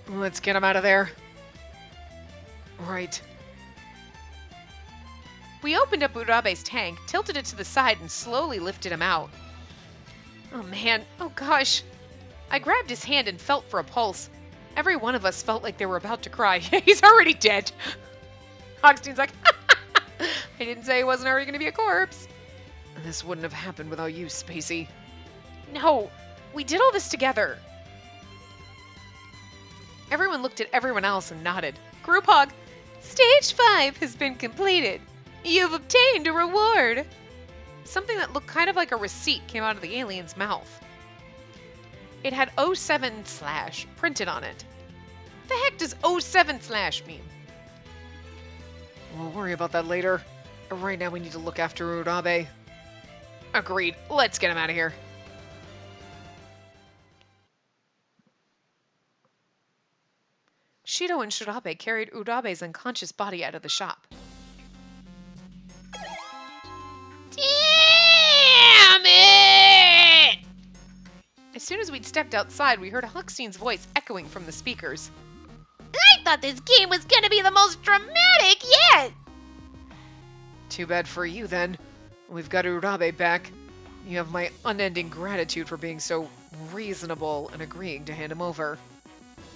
Let's get him out of there. Right. We opened up Urabe's tank, tilted it to the side, and slowly lifted him out. Oh man, oh gosh. I grabbed his hand and felt for a pulse. Every one of us felt like they were about to cry. He's already dead. Hogstein's like, I didn't say he wasn't already going to be a corpse. This wouldn't have happened without you, Spacey. No, We did all this together. Everyone looked at everyone else and nodded. Group hug. Stage 5 has been completed. You've obtained a reward. Something that looked kind of like a receipt came out of the alien's mouth. It had 07 slash printed on it. The heck does 07 slash mean? We'll worry about that later. Right now we need to look after Urabe. Agreed. Let's get him out of here. Shido and Shirabe carried Urabe's unconscious body out of the shop. Damn it! As soon as we'd stepped outside, we heard Huckstein's voice echoing from the speakers. I thought this game was gonna be the most dramatic yet! Too bad for you, then. We've got Urabe back. You have my unending gratitude for being so reasonable and agreeing to hand him over.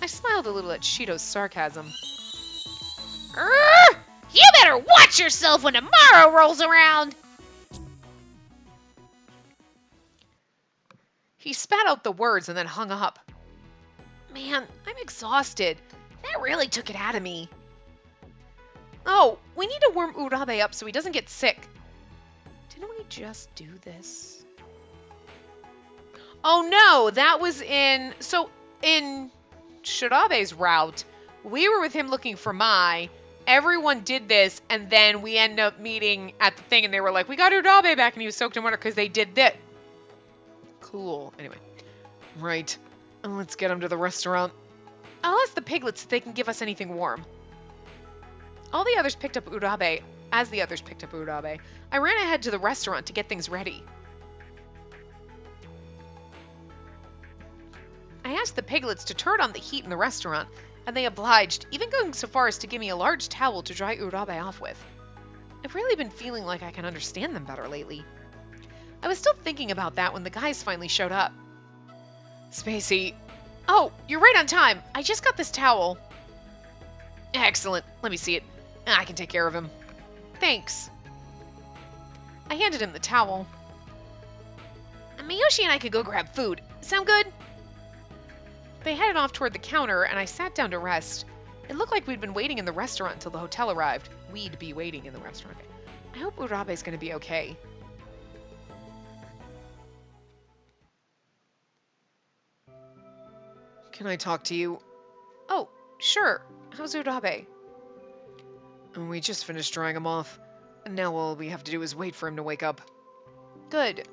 I smiled a little at Shido's sarcasm. You better watch yourself when tomorrow rolls around! He spat out the words and then hung up. Man, I'm exhausted. That really took it out of me. Oh, we need to warm Urabe up so he doesn't get sick. Didn't we just do this? Oh no, that was in... So, in Shirabe's route, we were with him looking for Mai. Everyone did this, and then we end up meeting at the thing, and they were like, we got Urabe back, and he was soaked in water because they did this. Cool. Anyway. Right. Let's get him to the restaurant. I'll ask the piglets if they can give us anything warm. As the others picked up Urabe, I ran ahead to the restaurant to get things ready. I asked the piglets to turn on the heat in the restaurant, and they obliged, even going so far as to give me a large towel to dry Urabe off with. I've really been feeling like I can understand them better lately. I was still thinking about that when the guys finally showed up. Spacey. Oh, you're right on time. I just got this towel. Excellent. Let me see it. I can take care of him. Thanks. I handed him the towel. Miyoshi and I could go grab food. Sound good? They headed off toward the counter, and I sat down to rest. It looked like we'd been waiting in the restaurant until the hotel arrived. We'd be waiting in the restaurant. I hope Urabe's going to be okay. Can I talk to you? Oh, sure. How's Urabe? We just finished drying him off. And now all we have to do is wait for him to wake up. Good.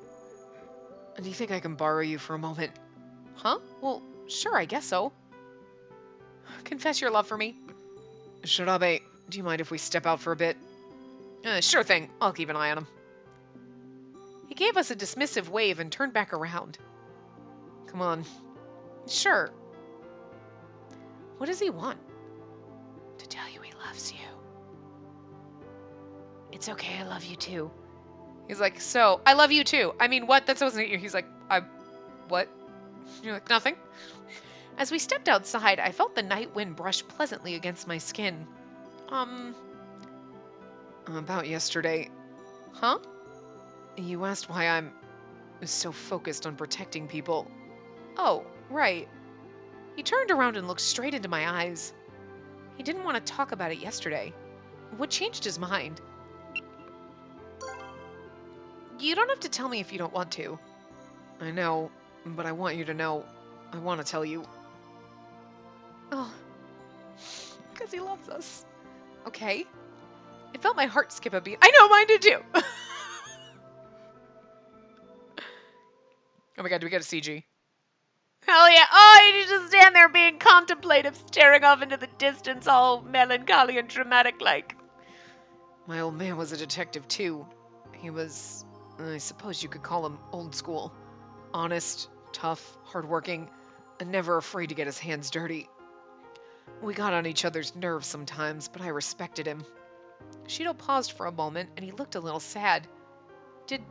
Do you think I can borrow you for a moment? Huh? Well, sure, I guess so. Confess your love for me. Shirabe, do you mind if we step out for a bit? Sure thing. I'll keep an eye on him. He gave us a dismissive wave and turned back around. Come on. Sure. What does he want? To tell you he loves you. It's okay, I love you too. He's like, so, I love you too. I mean, what? That wasn't you. He's like, what? You're like, nothing. As we stepped outside, I felt the night wind brush pleasantly against my skin. About yesterday. Huh? You asked why I'm so focused on protecting people. Oh, right. He turned around and looked straight into my eyes. He didn't want to talk about it yesterday. What changed his mind? You don't have to tell me if you don't want to. I know, but I want you to know. I want to tell you. Oh, because he loves us. Okay. It felt my heart skip a beat. I know, mine did too. Oh my god, do we get a CG? Hell yeah. Oh, you just stand there being contemplative, staring off into the distance, all melancholy and dramatic like. My old man was a detective too. He was, I suppose you could call him old school. Honest, tough, hardworking, and never afraid to get his hands dirty. We got on each other's nerves sometimes, but I respected him. Shido paused for a moment, and he looked a little sad. Did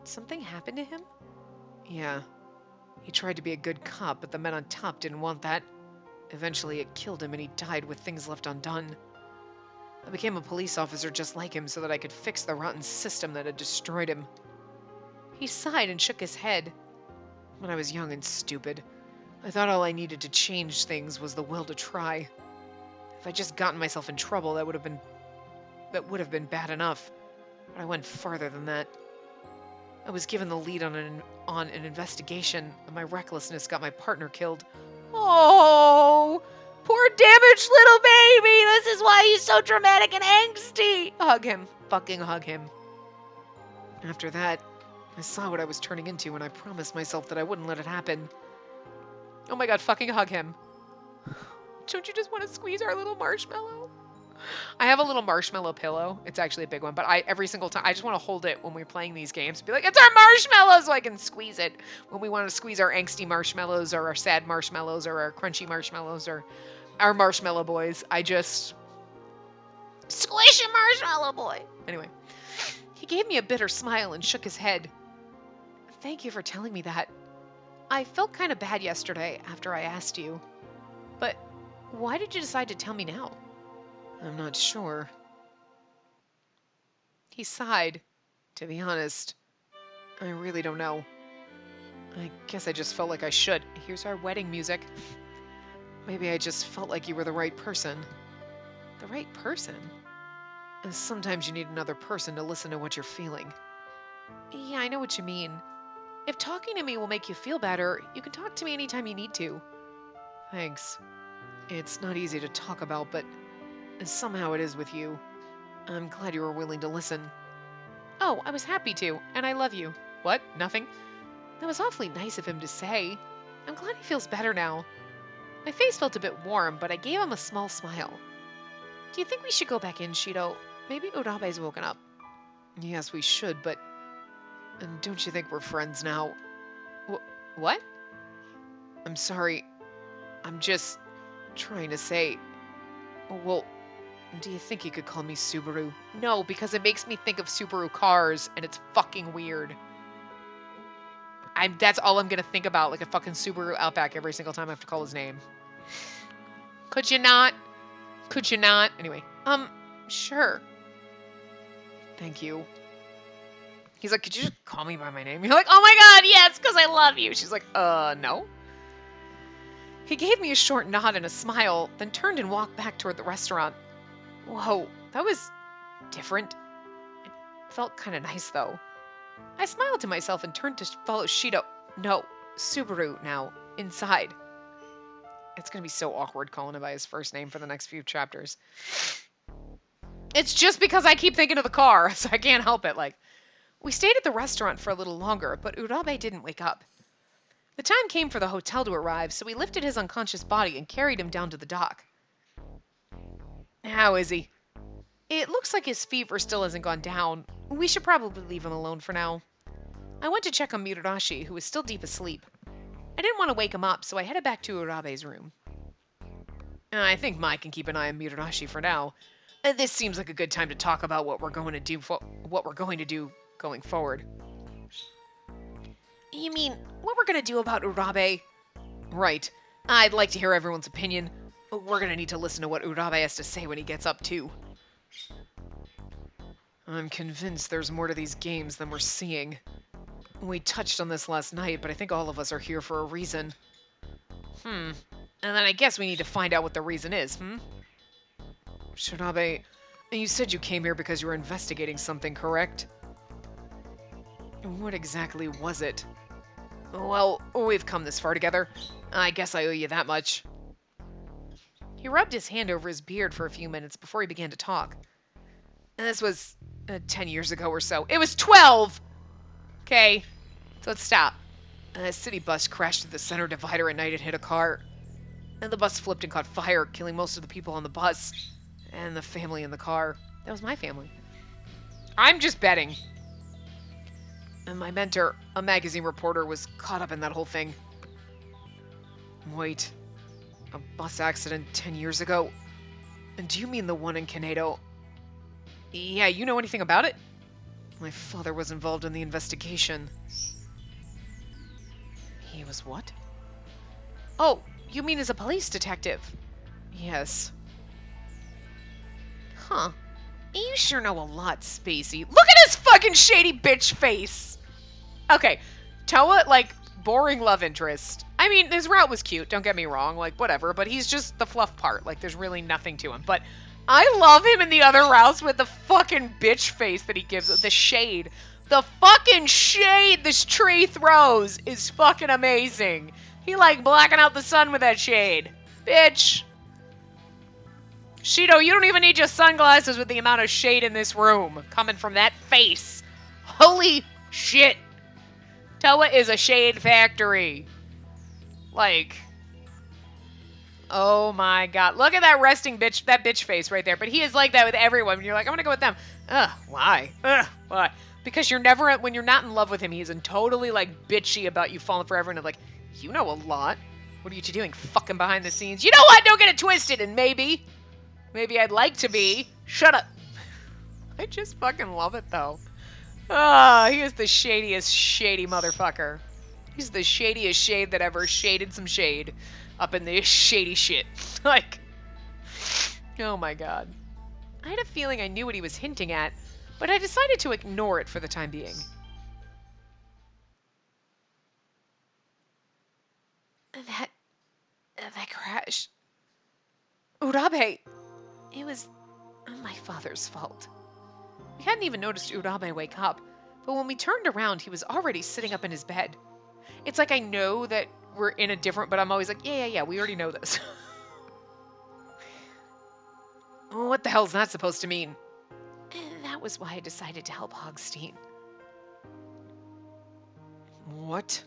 something happen to him? Yeah. He tried to be a good cop, but the men on top didn't want that. Eventually it killed him and he died with things left undone. I became a police officer just like him so that I could fix the rotten system that had destroyed him. He sighed and shook his head. When I was young and stupid, I thought all I needed to change things was the will to try. If I'd just gotten myself in trouble, that would have been bad enough. But I went farther than that. I was given the lead on an investigation, and my recklessness got my partner killed. Oh, poor damaged little baby! This is why he's so dramatic and angsty! Hug him. Fucking hug him. After that, I saw what I was turning into, and I promised myself that I wouldn't let it happen. Oh my god, fucking hug him. Don't you just want to squeeze our little marshmallow? I have a little marshmallow pillow. It's actually a big one, but every single time I just want to hold it when we're playing these games. Be like, it's our marshmallow, so I can squeeze it when we want to squeeze our angsty marshmallows or our sad marshmallows or our crunchy marshmallows or our marshmallow boys. I just Squish a marshmallow boy. Anyway, he gave me a bitter smile and shook his head. Thank you for telling me that. I felt kind of bad yesterday after I asked you. But why did you decide to tell me now? I'm not sure. He sighed. To be honest, I really don't know. I guess I just felt like I should. Here's our wedding music. Maybe I just felt like you were the right person. The right person? And sometimes you need another person to listen to what you're feeling. Yeah, I know what you mean. If talking to me will make you feel better, you can talk to me anytime you need to. Thanks. It's not easy to talk about, but somehow it is with you. I'm glad you were willing to listen. Oh, I was happy to, and I love you. What? Nothing? That was awfully nice of him to say. I'm glad he feels better now. My face felt a bit warm, but I gave him a small smile. Do you think we should go back in, Shido? Maybe Urabe's woken up. Yes, we should, but... And don't you think we're friends now? What? I'm sorry. I'm just trying to say... Well, do you think you could call me Subaru? No, because it makes me think of Subaru cars, and it's fucking weird. That's all I'm gonna think about, like a fucking Subaru Outback every single time I have to call his name. Could you not? Could you not? Anyway, sure. Thank you. He's like, could you just call me by my name? You're like, oh my god, yes, because I love you. She's like, no. He gave me a short nod and a smile, then turned and walked back toward the restaurant. Whoa, that was different. It felt kind of nice, though. I smiled to myself and turned to follow Shido. No, Subaru now, inside. It's going to be so awkward calling him by his first name for the next few chapters. It's just because I keep thinking of the car, so I can't help it. Like, we stayed at the restaurant for a little longer, but Urabe didn't wake up. The time came for the hotel to arrive, so we lifted his unconscious body and carried him down to the dock. How is he? It looks like his fever still hasn't gone down. We should probably leave him alone for now. I went to check on Mirashi, who was still deep asleep. I didn't want to wake him up, so I headed back to Urabe's room. I think Mai can keep an eye on Mirashi for now. This seems like a good time to talk about what we're going to do going forward. You mean, what we're going to do about Urabe? Right. I'd like to hear everyone's opinion. We're going to need to listen to what Urabe has to say when he gets up, too. I'm convinced there's more to these games than we're seeing. We touched on this last night, but I think all of us are here for a reason. And then I guess we need to find out what the reason is, Shirabe, you said you came here because you were investigating something, correct? What exactly was it? Well, we've come this far together. I guess I owe you that much. He rubbed his hand over his beard for a few minutes before he began to talk. This was 10 years ago or so. It was 12! Okay, so let's stop. A city bus crashed through the center divider at night and hit a car. And the bus flipped and caught fire, killing most of the people on the bus. And the family in the car. That was my family. I'm just betting. And my mentor, a magazine reporter, was caught up in that whole thing. Wait. A bus accident 10 years ago? Do you mean the one in Kaneda? Yeah, you know anything about it? My father was involved in the investigation. He was what? Oh, you mean as a police detective? Yes. Huh. You sure know a lot, Spacey. Look at his fucking shady bitch face! Okay, Toa, like, boring love interest. I mean, his route was cute, don't get me wrong, like, whatever, but he's just the fluff part. Like, there's really nothing to him. But I love him in the other routes with the fucking bitch face that he gives, the shade. The fucking shade this tree throws is fucking amazing. He like blacking out the sun with that shade. Bitch. Shido, you don't even need your sunglasses with the amount of shade in this room coming from that face. Holy shit. Toa is a shade factory. Like, oh my god. Look at that resting bitch, that bitch face right there. But he is like that with everyone. You're like, I'm gonna go with them. Ugh, why? Ugh, why? Because you're never, when you're not in love with him, he's totally like bitchy about you falling for everyone. And like, you know a lot. What are you two doing? Fucking behind the scenes. You know what? Don't get it twisted. And maybe I'd like to be. Shut up. I just fucking love it though. Ah, he is the shadiest shady motherfucker. He's the shadiest shade that ever shaded some shade up in this shady shit. Like, oh my god. I had a feeling I knew what he was hinting at, but I decided to ignore it for the time being. That crash. Urabe! It was my father's fault. We hadn't even noticed Urabe wake up, but when we turned around, he was already sitting up in his bed. It's like I know that we're in a different, but I'm always like, yeah, we already know this. What the hell's that supposed to mean? That was why I decided to help Hogstein. What?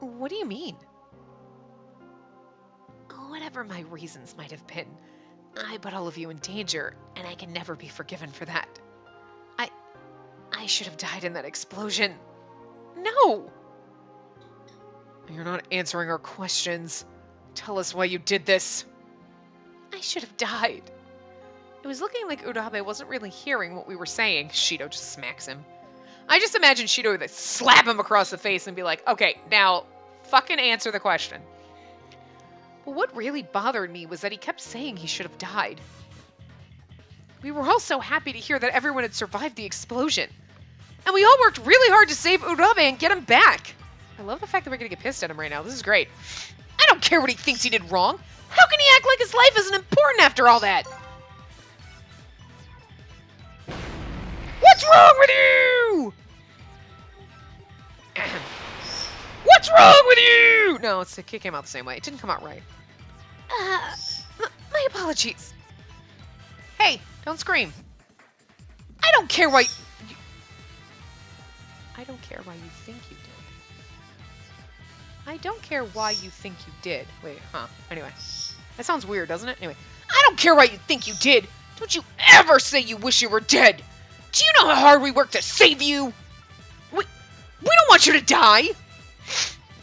What do you mean? Whatever my reasons might have been, I put all of you in danger, and I can never be forgiven for that. I should have died in that explosion. No! You're not answering our questions. Tell us why you did this. I should have died. It was looking like Urabe wasn't really hearing what we were saying. Shido just smacks him. I just imagine Shido would slap him across the face and be like, okay, now fucking answer the question. But what really bothered me was that he kept saying he should have died. We were all so happy to hear that everyone had survived the explosion. And we all worked really hard to save Urabe and get him back. I love the fact that we're gonna get pissed at him right now. This is great. I don't care what he thinks he did wrong. How can he act like his life isn't important after all that? What's wrong with you? What's wrong with you? No, it came out the same way. It didn't come out right. My apologies. Hey, don't scream. I don't care why I don't care why you think you did. I don't care why you think you did. Wait, huh. Anyway. That sounds weird, doesn't it? Anyway. I don't care why you think you did. Don't you ever say you wish you were dead. Do you know how hard we worked to save you? We don't want you to die.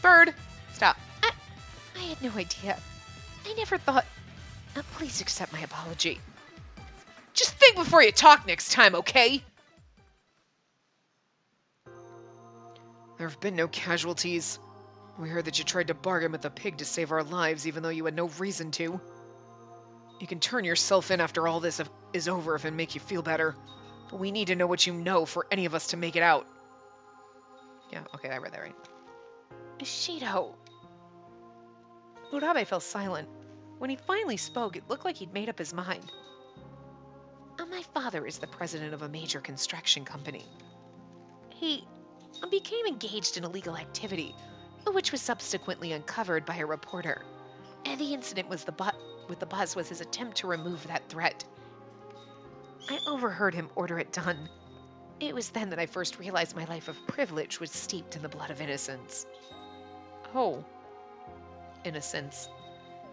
Bird, stop. I had no idea. I never thought... please accept my apology. Just think before you talk next time, okay? There have been no casualties. We heard that you tried to bargain with the pig to save our lives, even though you had no reason to. You can turn yourself in after all this is over if it make you feel better. But we need to know what you know for any of us to make it out. Yeah, okay, I read that right. Shido. Urabe fell silent. When he finally spoke, it looked like he'd made up his mind. My father is the president of a major construction company. He became engaged in illegal activity, which was subsequently uncovered by a reporter. And the incident with the bus was his attempt to remove that threat. I overheard him order it done. It was then that I first realized my life of privilege was steeped in the blood of innocence. Oh. Innocence.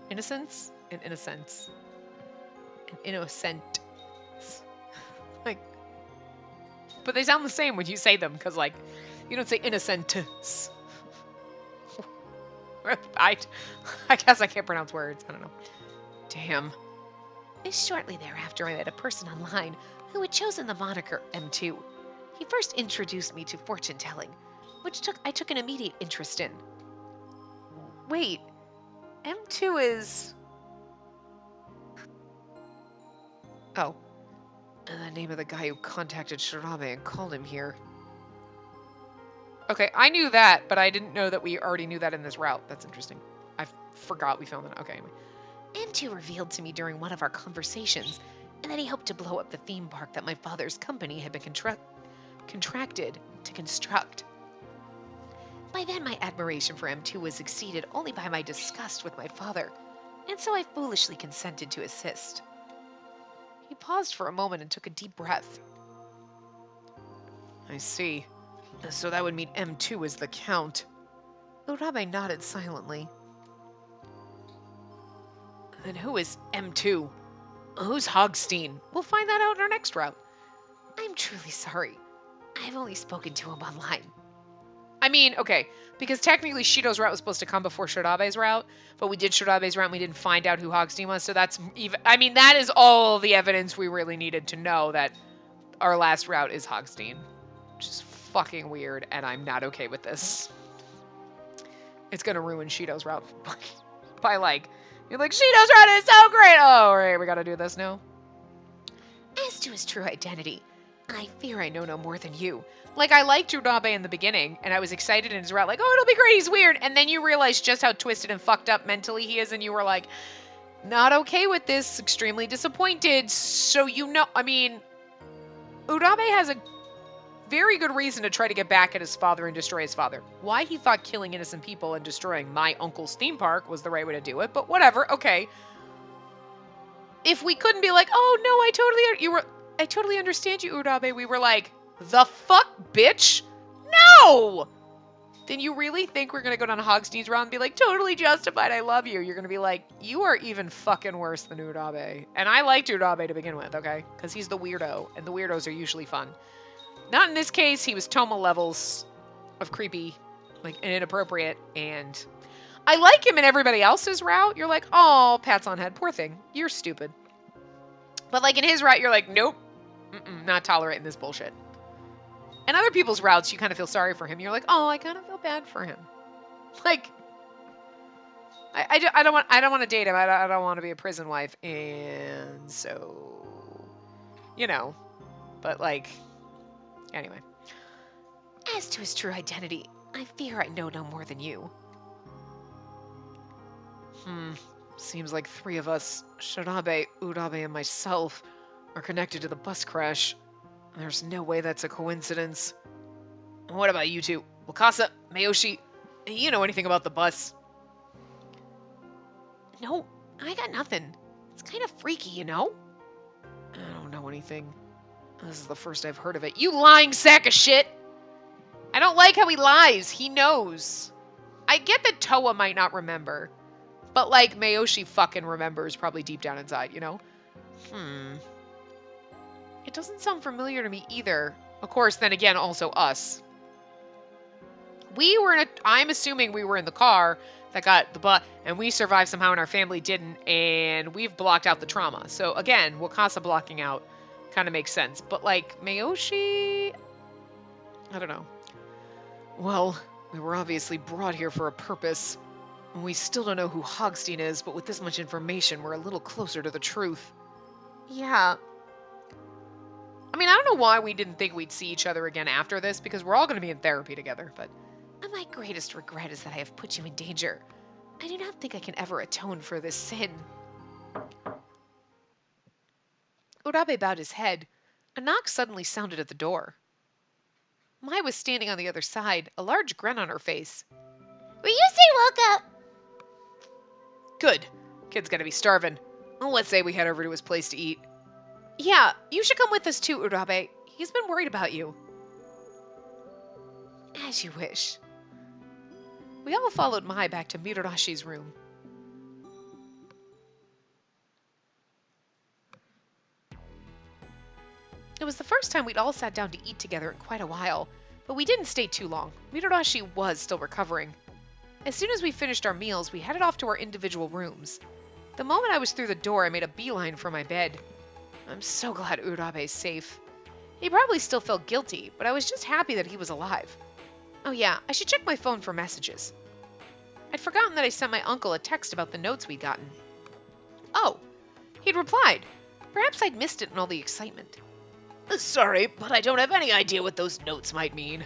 Innocence? An innocence. An innocent. Like, but they sound the same when you say them, because, like, you don't say innocent. I guess I can't pronounce words. I don't know. Damn. Shortly thereafter, I met a person online who had chosen the moniker M2. He first introduced me to fortune telling, which I took an immediate interest in. Wait, M2 is... Oh. The name of the guy who contacted Shirabe and called him here. Okay, I knew that, but I didn't know that we already knew that in this route. That's interesting. I forgot we found that. Okay, anyway. M2 revealed to me during one of our conversations and that he hoped to blow up the theme park that my father's company had been contracted to construct. By then, my admiration for M2 was exceeded only by my disgust with my father, and so I foolishly consented to assist. He paused for a moment and took a deep breath. I see. So that would mean M2 is the Count. Urabe nodded silently. Then who is M2? Who's Hogstein? We'll find that out in our next route. I'm truly sorry. I've only spoken to him online. I mean, okay, because technically Shido's route was supposed to come before Shodabe's route, but we did Shodabe's route and we didn't find out who Hogstein was, so that's even, I mean, that is all the evidence we really needed to know that our last route is Hogstein. Which is fucking weird, and I'm not okay with this. It's gonna ruin Shido's route by like, you're like, Shido's route is so great! Oh, right, we gotta do this now. As to his true identity, I fear I know no more than you. Like, I liked Urabe in the beginning, and I was excited in his route, like, oh, it'll be great, he's weird. And then you realize just how twisted and fucked up mentally he is, and you were like, not okay with this, extremely disappointed. So, you know, I mean, Urabe has a very good reason to try to get back at his father and destroy his father. Why he thought killing innocent people and destroying my uncle's theme park was the right way to do it, but whatever, okay. If we couldn't be like, oh no, I totally understand you, Urabe, we were like, the fuck, bitch? No! Then you really think we're gonna go down Hogstein's route and be like, totally justified, I love you. You're gonna be like, you are even fucking worse than Urabe. And I liked Urabe to begin with, okay? Because he's the weirdo, and the weirdos are usually fun. Not in this case, he was Toma levels of creepy, like, and inappropriate, and I like him in everybody else's route. You're like, oh, pats on head, poor thing, you're stupid. But like in his route, you're like, nope, not tolerating this bullshit. And other people's routes, you kind of feel sorry for him. You're like, oh, I kind of feel bad for him. Like, I don't want to date him. I don't want to be a prison wife, and so, you know, but like, anyway. As to his true identity, I fear I know no more than you. Seems like three of us, Shodabe, Urabe, and myself, are connected to the bus crash. There's no way that's a coincidence. What about you two? Wakasa, Mayoshi, you know anything about the bus? No, I got nothing. It's kind of freaky, you know? I don't know anything. This is the first I've heard of it. You lying sack of shit! I don't like how he lies. He knows. I get that Toa might not remember. But, like, Mayoshi fucking remembers probably deep down inside, you know? It doesn't sound familiar to me either. Of course, then again, also us. I'm assuming we were in the car that got the bus, and we survived somehow and our family didn't, and we've blocked out the trauma. So, again, Wakasa blocking out kind of makes sense. But, like, Mayoshi... I don't know. Well, we were obviously brought here for a purpose. We still don't know who Hogstein is, but with this much information, we're a little closer to the truth. Yeah. I mean, I don't know why we didn't think we'd see each other again after this, because we're all going to be in therapy together, but... My greatest regret is that I have put you in danger. I do not think I can ever atone for this sin. Urabe bowed his head. A knock suddenly sounded at the door. Mai was standing on the other side, a large grin on her face. Ryusei woke up! Good. Kid's gonna be starving. Well, let's say we head over to his place to eat. Yeah, you should come with us too, Urabe. He's been worried about you. As you wish. We all followed Mai back to Mirorashi's room. It was the first time we'd all sat down to eat together in quite a while, but we didn't stay too long. Mirorashi was still recovering. As soon as we finished our meals, we headed off to our individual rooms. The moment I was through the door, I made a beeline for my bed. I'm so glad Urabe's safe. He probably still felt guilty, but I was just happy that he was alive. Oh yeah, I should check my phone for messages. I'd forgotten that I sent my uncle a text about the notes we'd gotten. Oh, he'd replied. Perhaps I'd missed it in all the excitement. Sorry, but I don't have any idea what those notes might mean.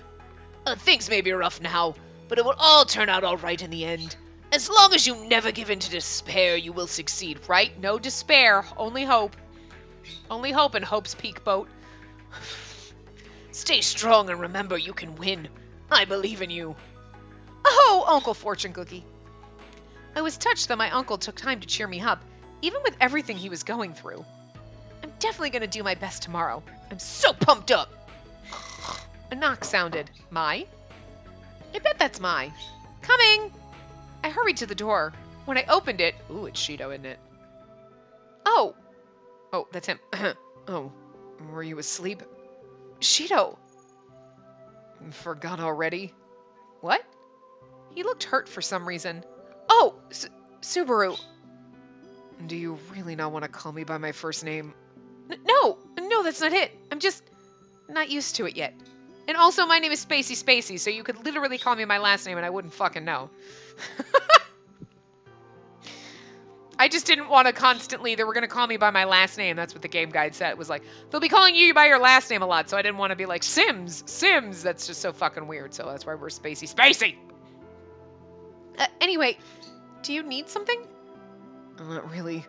Things may be rough now, but it will all turn out all right in the end. As long as you never give in to despair, you will succeed, right? No despair, only hope. Only hope in Hope's Peak boat. Stay strong and remember you can win. I believe in you. Oh, Uncle Fortune Cookie. I was touched that my uncle took time to cheer me up, even with everything he was going through. I'm definitely going to do my best tomorrow. I'm so pumped up. A knock sounded. Mai? I bet that's Mai. Coming! I hurried to the door. When I opened it, ooh, it's Shido, isn't it? Oh. Oh, that's him. Oh, were you asleep? Shido. Forgot already? What? He looked hurt for some reason. Oh, Subaru. Do you really not want to call me by my first name? No, that's not it. I'm just not used to it yet. And also, my name is Spacey, so you could literally call me my last name and I wouldn't fucking know. I just didn't want to constantly, they were going to call me by my last name. That's what the game guide said. It was like, they'll be calling you by your last name a lot, so I didn't want to be like, Sims. That's just so fucking weird, so that's why we're Spacey. Anyway, do you need something? Not really.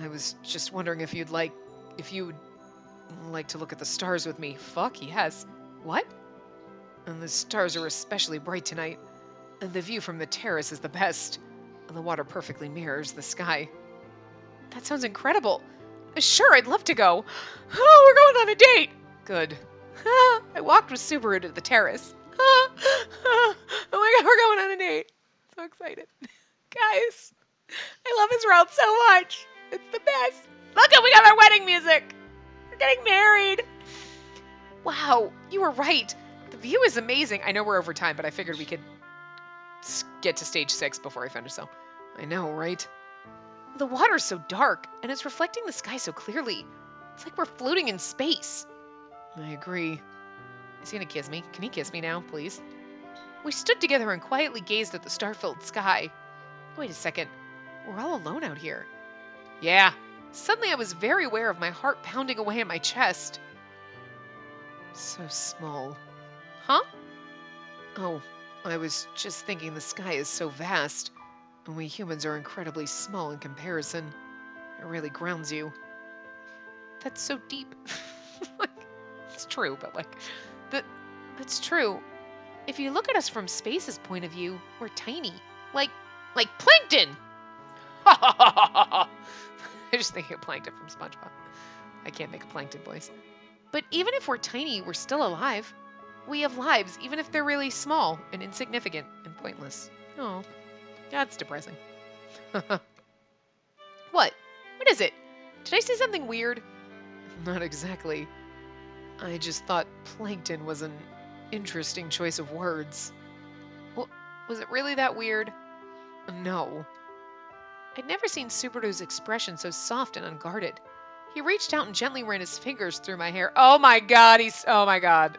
I was just wondering if you'd like to look at the stars with me. Fuck, yes. What? And the stars are especially bright tonight. And the view from the terrace is the best. And the water perfectly mirrors the sky. That sounds incredible. Sure, I'd love to go. Oh, we're going on a date. Good. I walked with Subaru to the terrace. Oh my god, we're going on a date. So excited. Guys, I love his route so much. It's the best. Look, we got our wedding music. We're getting married. Wow, you were right. The view is amazing. I know we're over time, but I figured we could get to stage 6 before I finish, so. I know, right? The water's so dark, and it's reflecting the sky so clearly. It's like we're floating in space. I agree. Is he gonna kiss me? Can he kiss me now, please? We stood together and quietly gazed at the star-filled sky. Wait a second. We're all alone out here. Yeah. Suddenly I was very aware of my heart pounding away in my chest. So small. Huh? Oh, I was just thinking the sky is so vast, and we humans are incredibly small in comparison. It really grounds you. That's so deep. It's true, but that's true. If you look at us from space's point of view, we're tiny. Like plankton! I just think of plankton from SpongeBob. I can't make a plankton voice. But even if we're tiny, we're still alive. We have lives, even if they're really small and insignificant and pointless. Oh, that's depressing. What? What is it? Did I say something weird? Not exactly. I just thought plankton was an interesting choice of words. Well, was it really that weird? No. I'd never seen Subaru's expression so soft and unguarded. He reached out and gently ran his fingers through my hair. Oh my god, oh my god.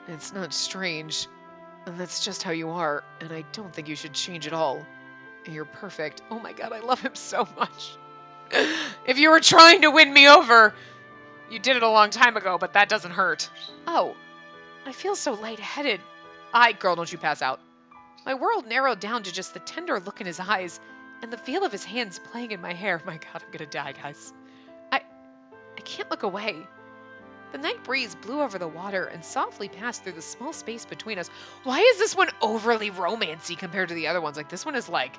It's not strange. And that's just how you are, and I don't think you should change at all. You're perfect. Oh my god, I love him so much. If you were trying to win me over, you did it a long time ago, but that doesn't hurt. Oh, I feel so lightheaded. Girl, don't you pass out. My world narrowed down to just the tender look in his eyes and the feel of his hands playing in my hair. My god, I'm gonna die, guys. I can't look away. The night breeze blew over the water and softly passed through the small space between us. Why is this one overly romancy compared to the other ones? Like, this one is, like,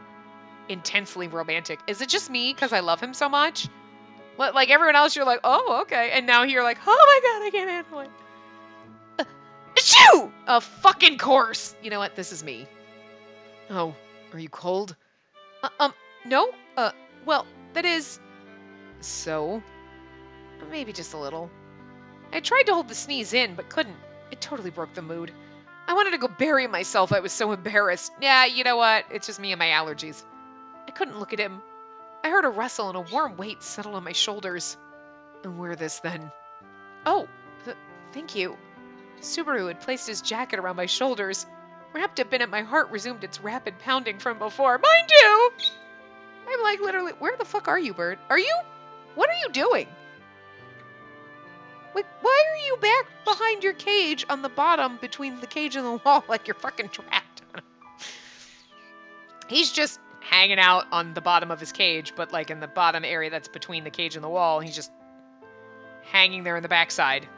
intensely romantic. Is it just me because I love him so much? Like, everyone else, you're like, oh, okay. And now you're like, oh my god, I can't handle it. Achoo! A fucking course. You know what? This is me. Oh, are you cold? No? Well, that is... So? Maybe just a little. I tried to hold the sneeze in, but couldn't. It totally broke the mood. I wanted to go bury myself. I was so embarrassed. Yeah, you know what? It's just me and my allergies. I couldn't look at him. I heard a rustle and a warm weight settle on my shoulders. And wear this then. Oh, thank you. Subaru had placed his jacket around my shoulders. Wrapped up in it, my heart resumed its rapid pounding from before. Mine too! I'm like literally, where the fuck are you, bird? Are you? What are you doing? Like, why are you back behind your cage on the bottom between the cage and the wall like you're fucking trapped? He's just hanging out on the bottom of his cage, but like in the bottom area that's between the cage and the wall. He's just hanging there in the backside.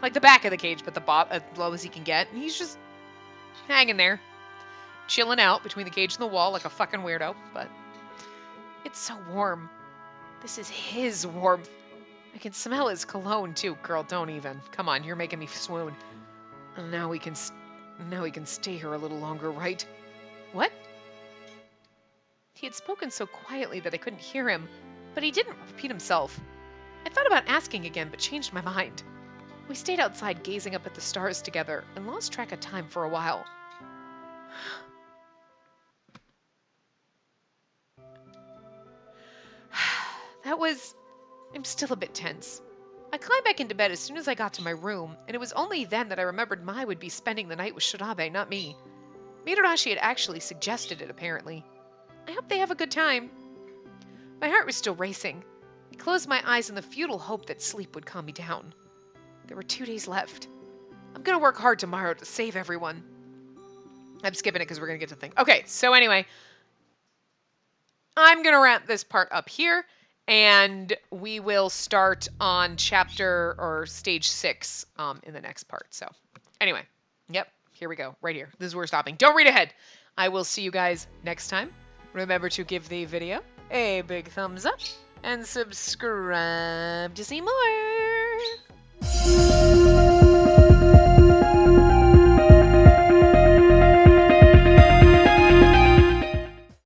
Like the back of the cage, but as low as he can get. And he's just hanging there, chilling out between the cage and the wall like a fucking weirdo. But it's so warm. This is his warmth. I can smell his cologne too. Girl, don't even. Come on, you're making me swoon. And now we can stay here a little longer, right? What? He had spoken so quietly that I couldn't hear him, but he didn't repeat himself. I thought about asking again, but changed my mind. We stayed outside gazing up at the stars together and lost track of time for a while. I'm still a bit tense. I climbed back into bed as soon as I got to my room, and it was only then that I remembered Mai would be spending the night with Shirabe, not me. Mitarashi had actually suggested it, apparently. I hope they have a good time. My heart was still racing. I closed my eyes in the futile hope that sleep would calm me down. There were 2 days left. I'm gonna work hard tomorrow to save everyone. I'm skipping it because we're gonna get to the thing. Okay, so anyway, I'm gonna wrap this part up here, and we will start on chapter or stage 6 in the next part. So anyway, yep, here we go, right here. This is where we're stopping. Don't read ahead. I will see you guys next time. Remember to give the video a big thumbs up and subscribe to see more.